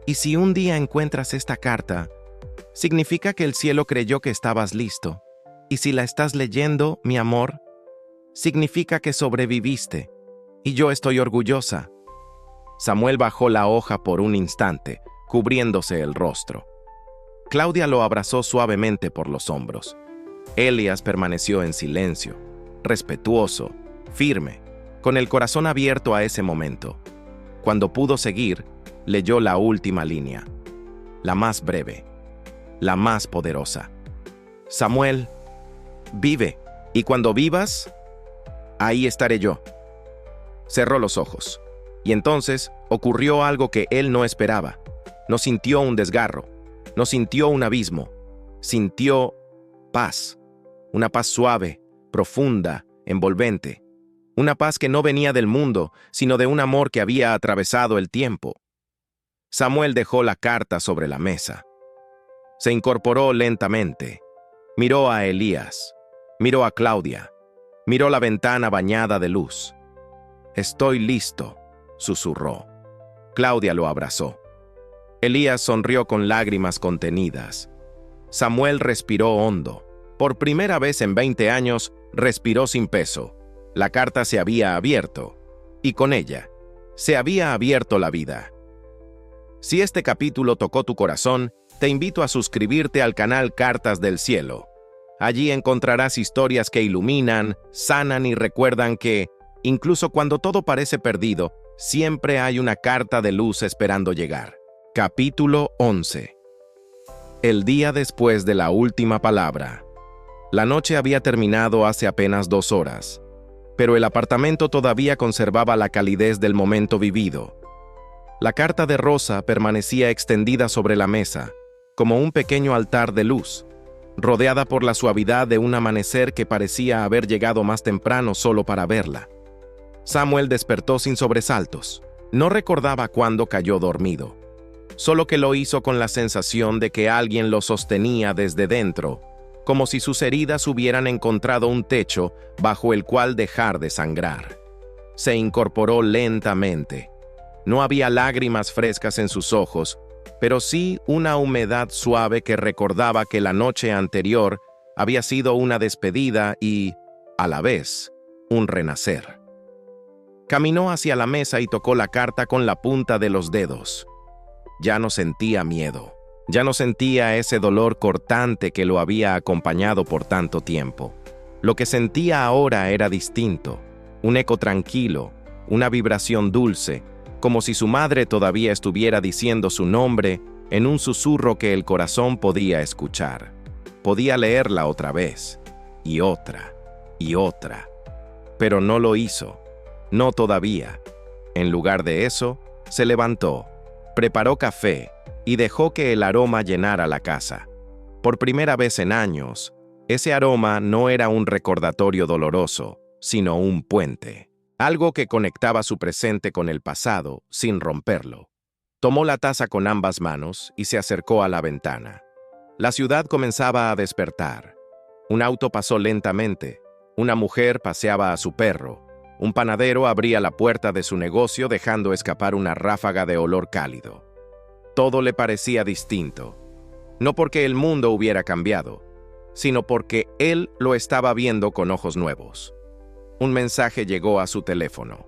«Y si un día encuentras esta carta, significa que el cielo creyó que estabas listo. Y si la estás leyendo, mi amor, significa que sobreviviste. Y yo estoy orgullosa». Samuel bajó la hoja por un instante, cubriéndose el rostro. Claudia lo abrazó suavemente por los hombros. Elías permaneció en silencio, respetuoso, firme, con el corazón abierto a ese momento. Cuando pudo seguir, leyó la última línea, la más breve, la más poderosa: «Samuel, vive, y cuando vivas, ahí estaré yo». Cerró los ojos, y entonces ocurrió algo que él no esperaba. No sintió un desgarro, no sintió un abismo, sintió paz, una paz suave, profunda, envolvente, una paz que no venía del mundo, sino de un amor que había atravesado el tiempo. Samuel dejó la carta sobre la mesa. Se incorporó lentamente. Miró a Elías, miró a Claudia, miró la ventana bañada de luz. «Estoy listo», susurró. Claudia lo abrazó. Elías sonrió con lágrimas contenidas. Samuel respiró hondo. Por primera vez en 20 años, respiró sin peso. La carta se había abierto, y con ella, se había abierto la vida. Si este capítulo tocó tu corazón, te invito a suscribirte al canal Cartas del Cielo. Allí encontrarás historias que iluminan, sanan y recuerdan que, incluso cuando todo parece perdido, siempre hay una carta de luz esperando llegar. Capítulo 11. El día después de la última palabra. La noche había terminado hace apenas 2 horas, pero el apartamento todavía conservaba la calidez del momento vivido. La carta de Rosa permanecía extendida sobre la mesa, como un pequeño altar de luz, rodeada por la suavidad de un amanecer que parecía haber llegado más temprano solo para verla. Samuel despertó sin sobresaltos. No recordaba cuándo cayó dormido, solo que lo hizo con la sensación de que alguien lo sostenía desde dentro, como si sus heridas hubieran encontrado un techo bajo el cual dejar de sangrar. Se incorporó lentamente. No había lágrimas frescas en sus ojos, pero sí una humedad suave que recordaba que la noche anterior había sido una despedida y, a la vez, un renacer. Caminó hacia la mesa y tocó la carta con la punta de los dedos. Ya no sentía miedo. Ya no sentía ese dolor cortante que lo había acompañado por tanto tiempo. Lo que sentía ahora era distinto, un eco tranquilo, una vibración dulce, como si su madre todavía estuviera diciendo su nombre en un susurro que el corazón podía escuchar. Podía leerla otra vez, y otra, y otra. Pero no lo hizo, no todavía. En lugar de eso, se levantó, preparó café, y dejó que el aroma llenara la casa. Por primera vez en años, ese aroma no era un recordatorio doloroso, sino un puente, algo que conectaba su presente con el pasado sin romperlo. Tomó la taza con ambas manos y se acercó a la ventana. La ciudad comenzaba a despertar. Un auto pasó lentamente, una mujer paseaba a su perro, un panadero abría la puerta de su negocio dejando escapar una ráfaga de olor cálido. Todo le parecía distinto, no porque el mundo hubiera cambiado, sino porque él lo estaba viendo con ojos nuevos. Un mensaje llegó a su teléfono.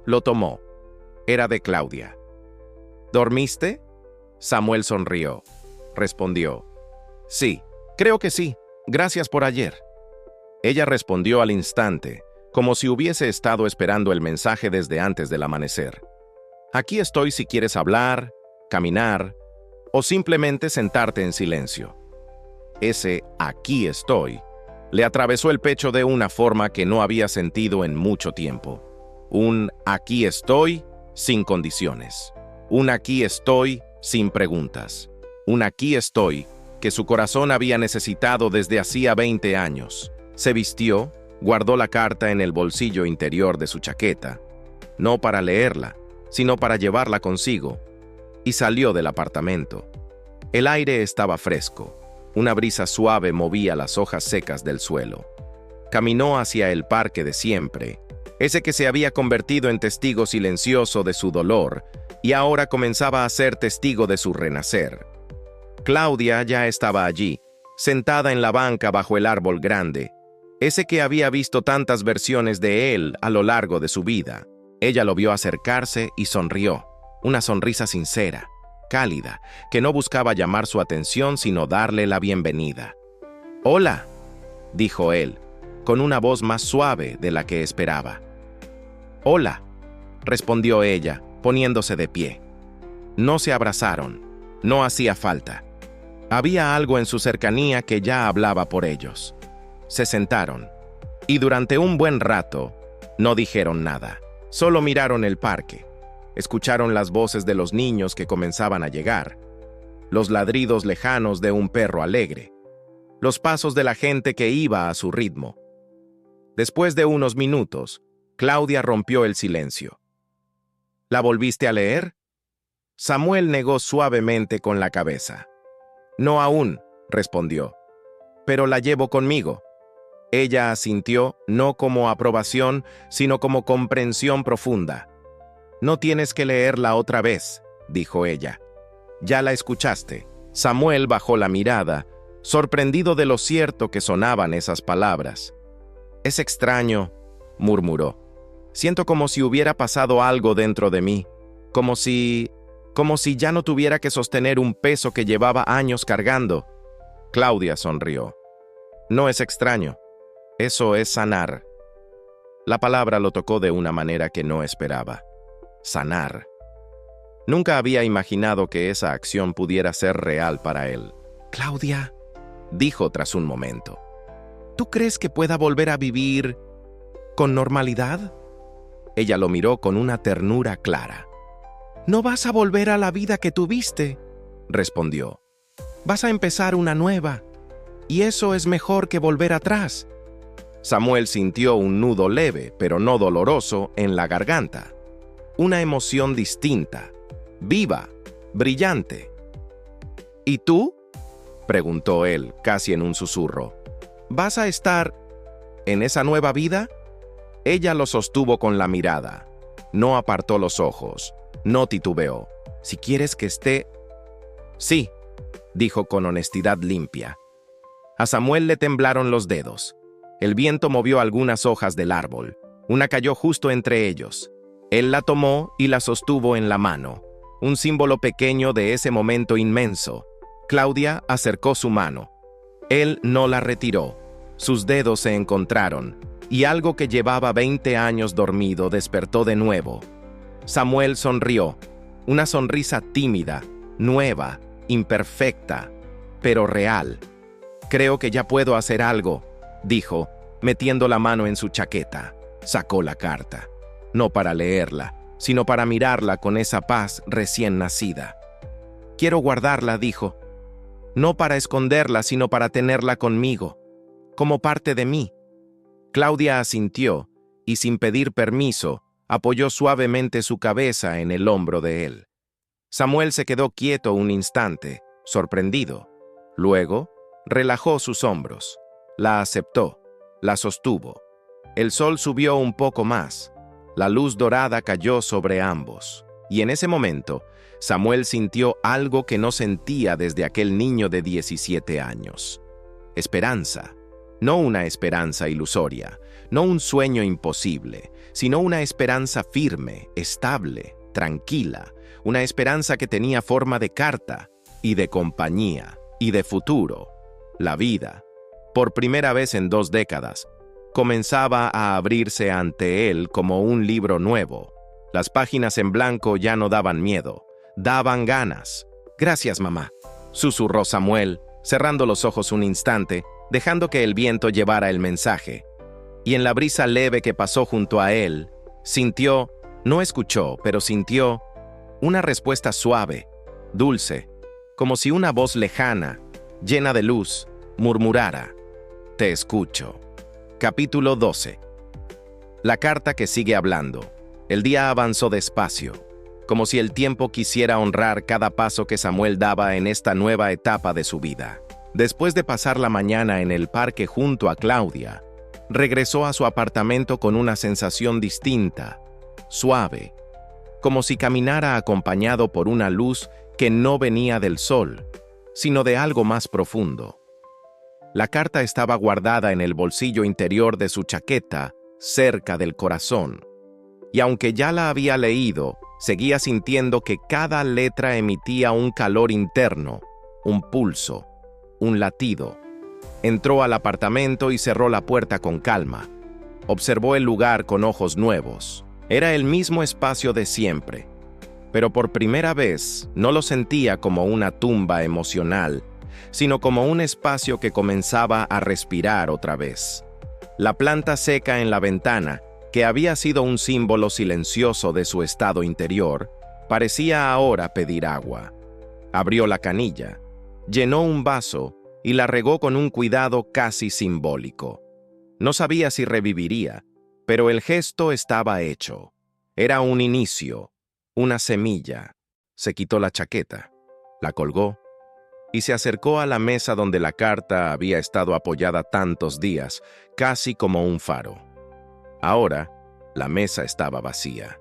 Lo tomó. Era de Claudia. ¿Dormiste? Samuel sonrió. Respondió. Sí, creo que sí. Gracias por ayer. Ella respondió al instante, como si hubiese estado esperando el mensaje desde antes del amanecer. Aquí estoy si quieres hablar, caminar o simplemente sentarte en silencio. Ese aquí estoy le atravesó el pecho de una forma que no había sentido en mucho tiempo. Un aquí estoy sin condiciones. Un aquí estoy sin preguntas. Un aquí estoy que su corazón había necesitado desde hacía 20 años. Se vistió, guardó la carta en el bolsillo interior de su chaqueta, no para leerla, sino para llevarla consigo, y salió del apartamento. El aire estaba fresco. Una brisa suave movía las hojas secas del suelo. Caminó hacia el parque de siempre, ese que se había convertido en testigo silencioso de su dolor y ahora comenzaba a ser testigo de su renacer. Claudia ya estaba allí, sentada en la banca bajo el árbol grande, ese que había visto tantas versiones de él a lo largo de su vida. Ella lo vio acercarse y sonrió, una sonrisa sincera, cálida, que no buscaba llamar su atención sino darle la bienvenida. «Hola», dijo él, con una voz más suave de la que esperaba. «Hola», respondió ella, poniéndose de pie. No se abrazaron, no hacía falta. Había algo en su cercanía que ya hablaba por ellos. Se sentaron, y durante un buen rato no dijeron nada, solo miraron el parque. Escucharon las voces de los niños que comenzaban a llegar, los ladridos lejanos de un perro alegre, los pasos de la gente que iba a su ritmo. Después de unos minutos, Claudia rompió el silencio. «¿La volviste a leer?» Samuel negó suavemente con la cabeza. «No aún», respondió, «pero la llevo conmigo». Ella asintió, no como aprobación, sino como comprensión profunda. «No tienes que leerla otra vez», dijo ella. «Ya la escuchaste». Samuel bajó la mirada, sorprendido de lo cierto que sonaban esas palabras. «Es extraño», murmuró. «Siento como si hubiera pasado algo dentro de mí, como si ya no tuviera que sostener un peso que llevaba años cargando». Claudia sonrió. «No es extraño. Eso es sanar». La palabra lo tocó de una manera que no esperaba. Sanar. Nunca había imaginado que esa acción pudiera ser real para él. «Claudia», dijo tras un momento, «¿tú crees que pueda volver a vivir con normalidad?» Ella lo miró con una ternura clara. «No vas a volver a la vida que tuviste», respondió. «Vas a empezar una nueva, y eso es mejor que volver atrás». Samuel sintió un nudo leve, pero no doloroso, en la garganta. Una emoción distinta, viva, brillante. «¿Y tú?», preguntó él, casi en un susurro. «¿Vas a estar en esa nueva vida?» Ella lo sostuvo con la mirada. No apartó los ojos, no titubeó. «Si quieres que esté...» «Sí», dijo con honestidad limpia. A Samuel le temblaron los dedos. El viento movió algunas hojas del árbol. Una cayó justo entre ellos. Él la tomó y la sostuvo en la mano, un símbolo pequeño de ese momento inmenso. Claudia acercó su mano. Él no la retiró. Sus dedos se encontraron, y algo que llevaba 20 años dormido despertó de nuevo. Samuel sonrió, una sonrisa tímida, nueva, imperfecta, pero real. «Creo que ya puedo hacer algo», dijo, metiendo la mano en su chaqueta. Sacó la carta, no para leerla, sino para mirarla con esa paz recién nacida. «Quiero guardarla», dijo. no para esconderla, sino para tenerla conmigo, como parte de mí. Claudia asintió y, sin pedir permiso, apoyó suavemente su cabeza en el hombro de él. Samuel se quedó quieto un instante, sorprendido. Luego, relajó sus hombros. La aceptó, la sostuvo. El sol subió un poco más. La luz dorada cayó sobre ambos. Y en ese momento, Samuel sintió algo que no sentía desde aquel niño de 17 años. Esperanza. No una esperanza ilusoria, no un sueño imposible, sino una esperanza firme, estable, tranquila, una esperanza que tenía forma de carta, y de compañía, y de futuro. La vida, por primera vez en 2 décadas, comenzaba a abrirse ante él como un libro nuevo. Las páginas en blanco ya no daban miedo, daban ganas. «Gracias, mamá», susurró Samuel, cerrando los ojos un instante, dejando que el viento llevara el mensaje. Y en la brisa leve que pasó junto a él, sintió, no escuchó, pero sintió una respuesta suave, dulce, como si una voz lejana, llena de luz, murmurara: «Te escucho». Capítulo 12. La carta que sigue hablando. El día avanzó despacio, como si el tiempo quisiera honrar cada paso que Samuel daba en esta nueva etapa de su vida. Después de pasar la mañana en el parque junto a Claudia, regresó a su apartamento con una sensación distinta, suave, como si caminara acompañado por una luz que no venía del sol, sino de algo más profundo. La carta estaba guardada en el bolsillo interior de su chaqueta, cerca del corazón, y aunque ya la había leído, seguía sintiendo que cada letra emitía un calor interno, un pulso, un latido. Entró al apartamento y cerró la puerta con calma. Observó el lugar con ojos nuevos. Era el mismo espacio de siempre, pero por primera vez no lo sentía como una tumba emocional, sino como un espacio que comenzaba a respirar otra vez. La planta seca en la ventana, que había sido un símbolo silencioso de su estado interior, parecía ahora pedir agua. Abrió la canilla, llenó un vaso y la regó con un cuidado casi simbólico. No sabía si reviviría, pero el gesto estaba hecho. Era un inicio, una semilla. Se quitó la chaqueta, la colgó y se acercó a la mesa donde la carta había estado apoyada tantos días, casi como un faro. Ahora, la mesa estaba vacía.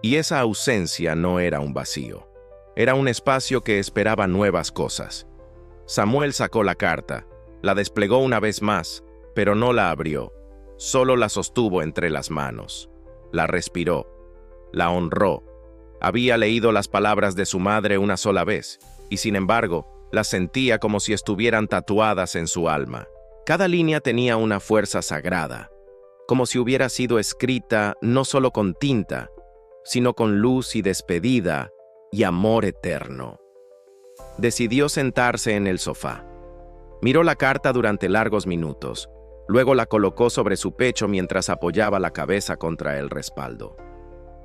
Y esa ausencia no era un vacío. Era un espacio que esperaba nuevas cosas. Samuel sacó la carta, la desplegó una vez más, pero no la abrió. Solo la sostuvo entre las manos. La respiró, la honró. Había leído las palabras de su madre una sola vez, y sin embargo, las sentía como si estuvieran tatuadas en su alma. Cada línea tenía una fuerza sagrada, como si hubiera sido escrita no solo con tinta, sino con luz y despedida y amor eterno. Decidió sentarse en el sofá. Miró la carta durante largos minutos, luego la colocó sobre su pecho mientras apoyaba la cabeza contra el respaldo.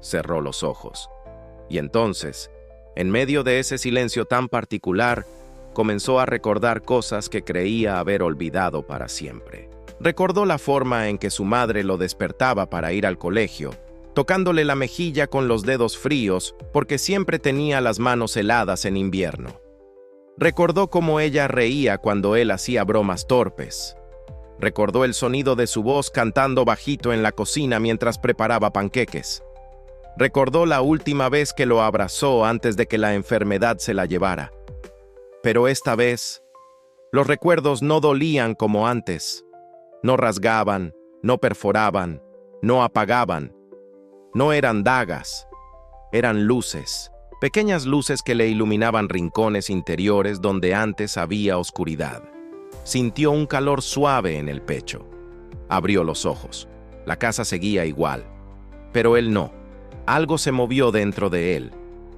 Cerró los ojos. Y entonces, en medio de ese silencio tan particular, comenzó a recordar cosas que creía haber olvidado para siempre. Recordó la forma en que su madre lo despertaba para ir al colegio, tocándole la mejilla con los dedos fríos porque siempre tenía las manos heladas en invierno. Recordó cómo ella reía cuando él hacía bromas torpes. Recordó el sonido de su voz cantando bajito en la cocina mientras preparaba panqueques. Recordó la última vez que lo abrazó antes de que la enfermedad se la llevara. Pero esta vez, los recuerdos no dolían como antes. No rasgaban, no perforaban, no apagaban. No eran dagas, eran luces, pequeñas luces que le iluminaban rincones interiores donde antes había oscuridad. Sintió un calor suave en el pecho. Abrió los ojos. La casa seguía igual, pero él no. Algo se movió dentro de él.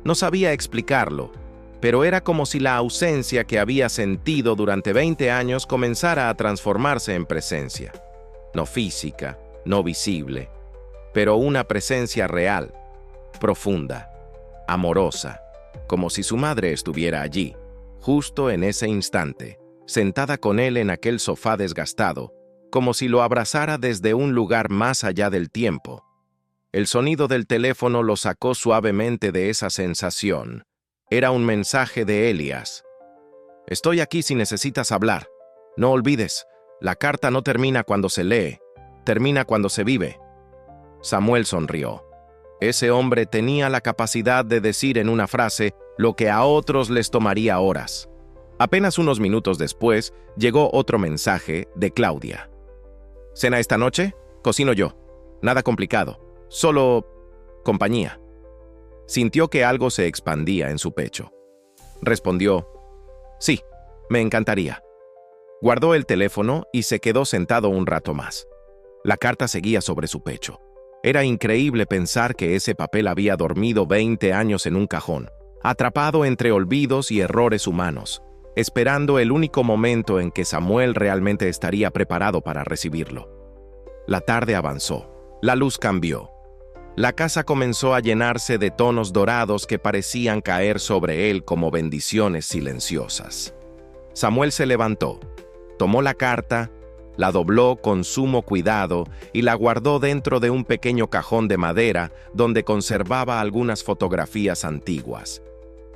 No sabía explicarlo, pero era como si la ausencia que había sentido durante 20 años comenzara a transformarse en presencia. No física, no visible, pero una presencia real, profunda, amorosa, como si su madre estuviera allí, justo en ese instante, sentada con él en aquel sofá desgastado, como si lo abrazara desde un lugar más allá del tiempo. El sonido del teléfono lo sacó suavemente de esa sensación. Era un mensaje de Elias. «Estoy aquí si necesitas hablar. No olvides, la carta no termina cuando se lee, termina cuando se vive». Samuel sonrió. Ese hombre tenía la capacidad de decir en una frase lo que a otros les tomaría horas. Apenas unos minutos después, llegó otro mensaje de Claudia. «¿Cena esta noche? Cocino yo. Nada complicado. Solo compañía». Sintió que algo se expandía en su pecho. Respondió: «Sí, me encantaría». Guardó el teléfono y se quedó sentado un rato más. La carta seguía sobre su pecho. Era increíble pensar que ese papel había dormido 20 años en un cajón, atrapado entre olvidos y errores humanos, esperando el único momento en que Samuel realmente estaría preparado para recibirlo. La tarde avanzó. La luz cambió. La casa comenzó a llenarse de tonos dorados que parecían caer sobre él como bendiciones silenciosas. Samuel se levantó, tomó la carta, la dobló con sumo cuidado y la guardó dentro de un pequeño cajón de madera donde conservaba algunas fotografías antiguas.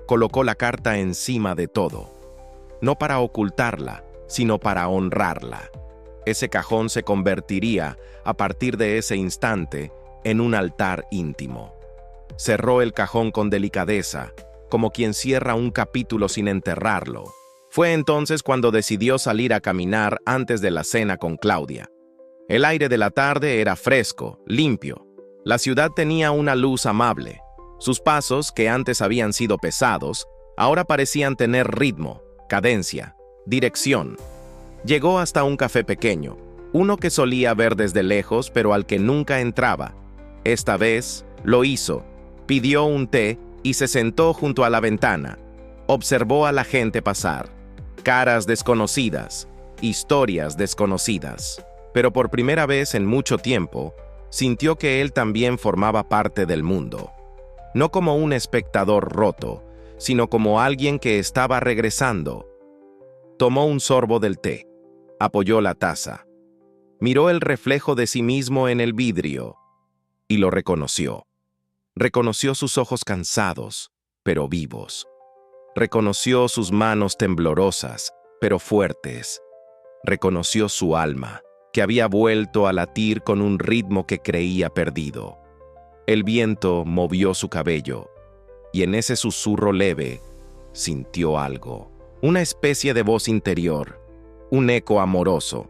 Colocó la carta encima de todo, no para ocultarla, sino para honrarla. Ese cajón se convertiría, a partir de ese instante, en un altar íntimo. Cerró el cajón con delicadeza, como quien cierra un capítulo sin enterrarlo. Fue entonces cuando decidió salir a caminar antes de la cena con Claudia. El aire de la tarde era fresco, limpio. La ciudad tenía una luz amable. Sus pasos, que antes habían sido pesados, ahora parecían tener ritmo, cadencia, dirección. Llegó hasta un café pequeño, uno que solía ver desde lejos pero al que nunca entraba. Esta vez lo hizo, pidió un té y se sentó junto a la ventana. Observó a la gente pasar. Caras desconocidas, historias desconocidas. Pero por primera vez en mucho tiempo, sintió que él también formaba parte del mundo. No como un espectador roto, sino como alguien que estaba regresando. Tomó un sorbo del té, apoyó la taza, miró el reflejo de sí mismo en el vidrio y lo reconoció. Reconoció sus ojos cansados, pero vivos. Reconoció sus manos temblorosas, pero fuertes. Reconoció su alma, que había vuelto a latir con un ritmo que creía perdido. El viento movió su cabello, y en ese susurro leve sintió algo, una especie de voz interior, un eco amoroso,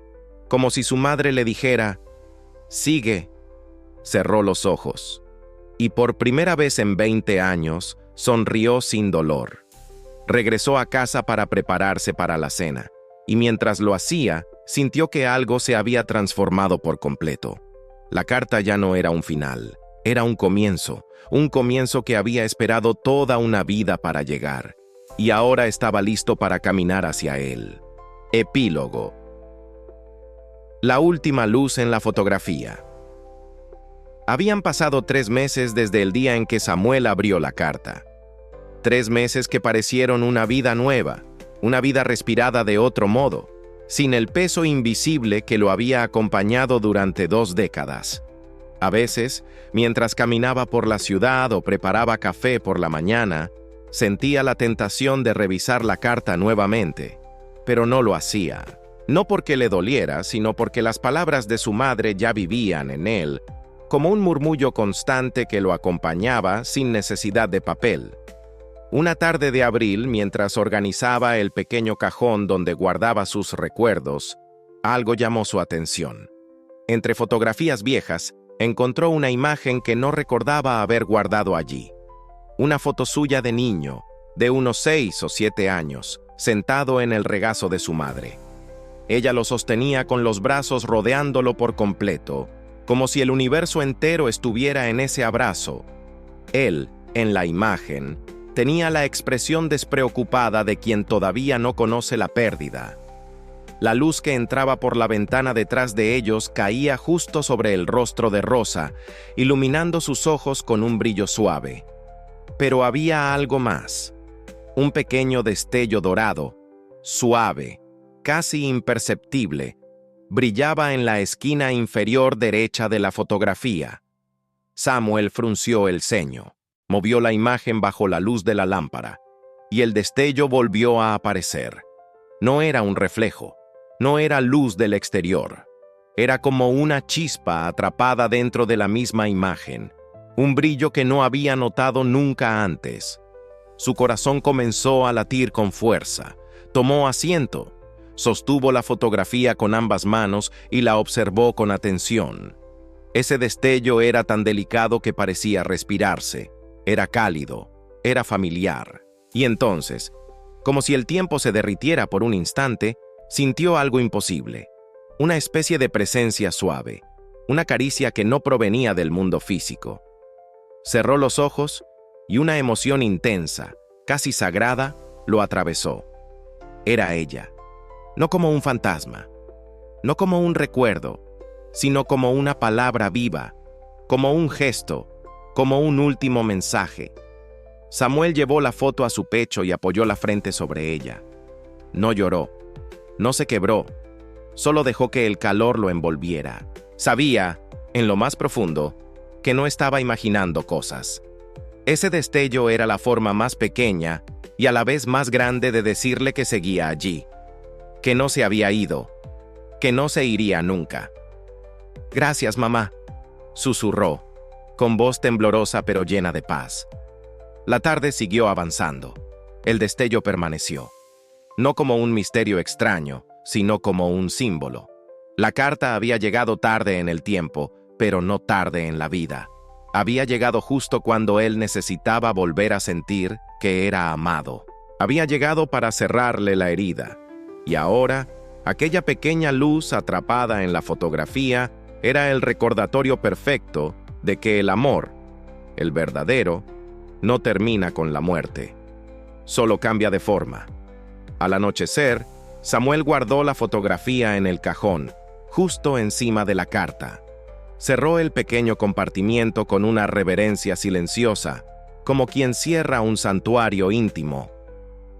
como si su madre le dijera: «Sigue». Cerró los ojos, y por primera vez en 20 años sonrió sin dolor. Regresó a casa para prepararse para la cena, y mientras lo hacía, sintió que algo se había transformado por completo. La carta ya no era un final, era un comienzo que había esperado toda una vida para llegar, y ahora estaba listo para caminar hacia él. Epílogo. La última luz en la fotografía. Habían pasado 3 meses desde el día en que Samuel abrió la carta. 3 meses que parecieron una vida nueva, una vida respirada de otro modo, sin el peso invisible que lo había acompañado durante 2 décadas. A veces, mientras caminaba por la ciudad o preparaba café por la mañana, sentía la tentación de revisar la carta nuevamente, pero no lo hacía. No porque le doliera, sino porque las palabras de su madre ya vivían en él, como un murmullo constante que lo acompañaba sin necesidad de papel. Una tarde de abril, mientras organizaba el pequeño cajón donde guardaba sus recuerdos, algo llamó su atención. Entre fotografías viejas, encontró una imagen que no recordaba haber guardado allí. Una foto suya de niño, de unos 6 o 7 años, sentado en el regazo de su madre. Ella lo sostenía con los brazos rodeándolo por completo, como si el universo entero estuviera en ese abrazo. Él, en la imagen, tenía la expresión despreocupada de quien todavía no conoce la pérdida. La luz que entraba por la ventana detrás de ellos caía justo sobre el rostro de Rosa, iluminando sus ojos con un brillo suave. Pero había algo más. Un pequeño destello dorado, suave, casi imperceptible, brillaba en la esquina inferior derecha de la fotografía. Samuel frunció el ceño, movió la imagen bajo la luz de la lámpara, y el destello volvió a aparecer. No era un reflejo, no era luz del exterior. Era como una chispa atrapada dentro de la misma imagen, un brillo que no había notado nunca antes. Su corazón comenzó a latir con fuerza. Tomó asiento, sostuvo la fotografía con ambas manos y la observó con atención. Ese destello era tan delicado que parecía respirarse. Era cálido, era familiar. Y entonces, como si el tiempo se derritiera por un instante, sintió algo imposible. Una especie de presencia suave, una caricia que no provenía del mundo físico. Cerró los ojos y una emoción intensa, casi sagrada, lo atravesó. Era ella, no como un fantasma, no como un recuerdo, sino como una palabra viva, como un gesto, como un último mensaje. Samuel llevó la foto a su pecho y apoyó la frente sobre ella. No lloró, no se quebró, solo dejó que el calor lo envolviera. Sabía, en lo más profundo, que no estaba imaginando cosas. Ese destello era la forma más pequeña y a la vez más grande de decirle que seguía allí, que no se había ido, que no se iría nunca. «Gracias, mamá», susurró, con voz temblorosa pero llena de paz. La tarde siguió avanzando. El destello permaneció, no como un misterio extraño, sino como un símbolo. La carta había llegado tarde en el tiempo, pero no tarde en la vida. Había llegado justo cuando él necesitaba volver a sentir que era amado. Había llegado para cerrarle la herida. Y ahora, aquella pequeña luz atrapada en la fotografía era el recordatorio perfecto de que el amor, el verdadero, no termina con la muerte. Solo cambia de forma. Al anochecer, Samuel guardó la fotografía en el cajón, justo encima de la carta. Cerró el pequeño compartimiento con una reverencia silenciosa, como quien cierra un santuario íntimo.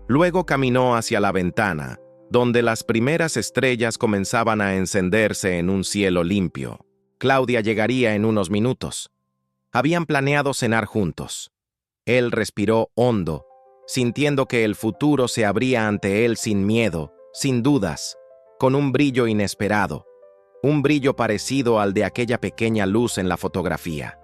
Luego caminó hacia la ventana, donde las primeras estrellas comenzaban a encenderse en un cielo limpio. Claudia llegaría en unos minutos. Habían planeado cenar juntos. Él respiró hondo, sintiendo que el futuro se abría ante él sin miedo, sin dudas, con un brillo inesperado, un brillo parecido al de aquella pequeña luz en la fotografía.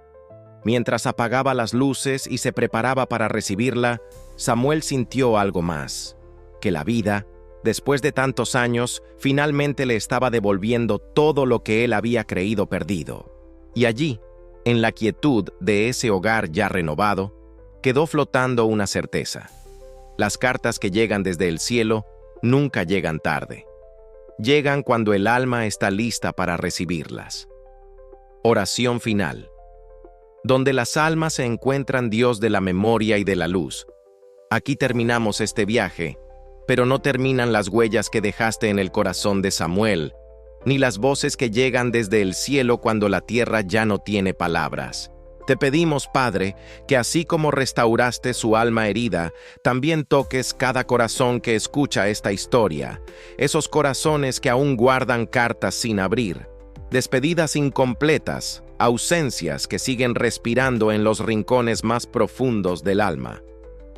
Mientras apagaba las luces y se preparaba para recibirla, Samuel sintió algo más, que la vida, después de tantos años, finalmente le estaba devolviendo todo lo que él había creído perdido. Y allí, en la quietud de ese hogar ya renovado, quedó flotando una certeza. Las cartas que llegan desde el cielo nunca llegan tarde. Llegan cuando el alma está lista para recibirlas. Oración final. Donde las almas se encuentran, Dios de la memoria y de la luz. Aquí terminamos este viaje, pero no terminan las huellas que dejaste en el corazón de Samuel, ni las voces que llegan desde el cielo cuando la tierra ya no tiene palabras. Te pedimos, Padre, que así como restauraste su alma herida, también toques cada corazón que escucha esta historia, esos corazones que aún guardan cartas sin abrir, despedidas incompletas, ausencias que siguen respirando en los rincones más profundos del alma.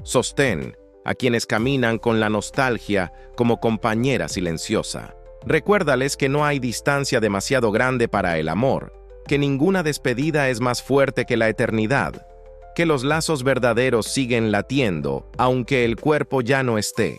Sostén a quienes caminan con la nostalgia como compañera silenciosa. Recuérdales que no hay distancia demasiado grande para el amor, que ninguna despedida es más fuerte que la eternidad, que los lazos verdaderos siguen latiendo, aunque el cuerpo ya no esté.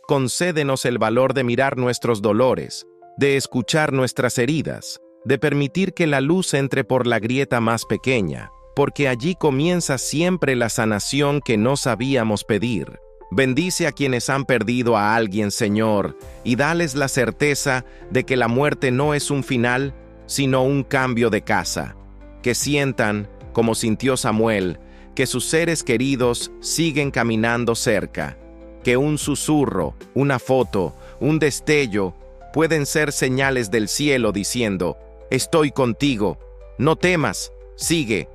Concédenos el valor de mirar nuestros dolores, de escuchar nuestras heridas, de permitir que la luz entre por la grieta más pequeña, porque allí comienza siempre la sanación que no sabíamos pedir. Bendice a quienes han perdido a alguien, Señor, y dales la certeza de que la muerte no es un final, sino un cambio de casa. Que sientan, como sintió Samuel, que sus seres queridos siguen caminando cerca, que un susurro, una foto, un destello, pueden ser señales del cielo diciendo, «Estoy contigo, no temas, sigue».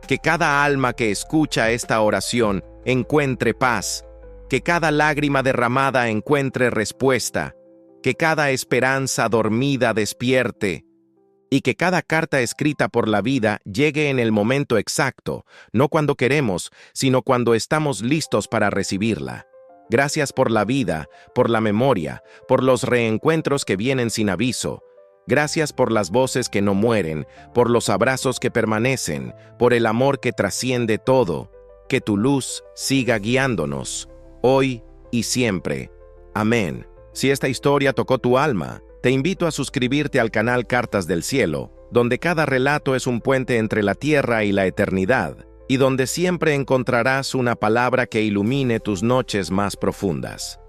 Que cada alma que escucha esta oración encuentre paz, Que cada lágrima derramada encuentre respuesta, que cada esperanza dormida despierte, y que cada carta escrita por la vida llegue en el momento exacto, no cuando queremos, sino cuando estamos listos para recibirla. Gracias por la vida, por la memoria, por los reencuentros que vienen sin aviso. Gracias por las voces que no mueren, por los abrazos que permanecen, por el amor que trasciende todo. Que tu luz siga guiándonos, hoy y siempre. Amén. Si esta historia tocó tu alma, te invito a suscribirte al canal Cartas del Cielo, donde cada relato es un puente entre la tierra y la eternidad, y donde siempre encontrarás una palabra que ilumine tus noches más profundas.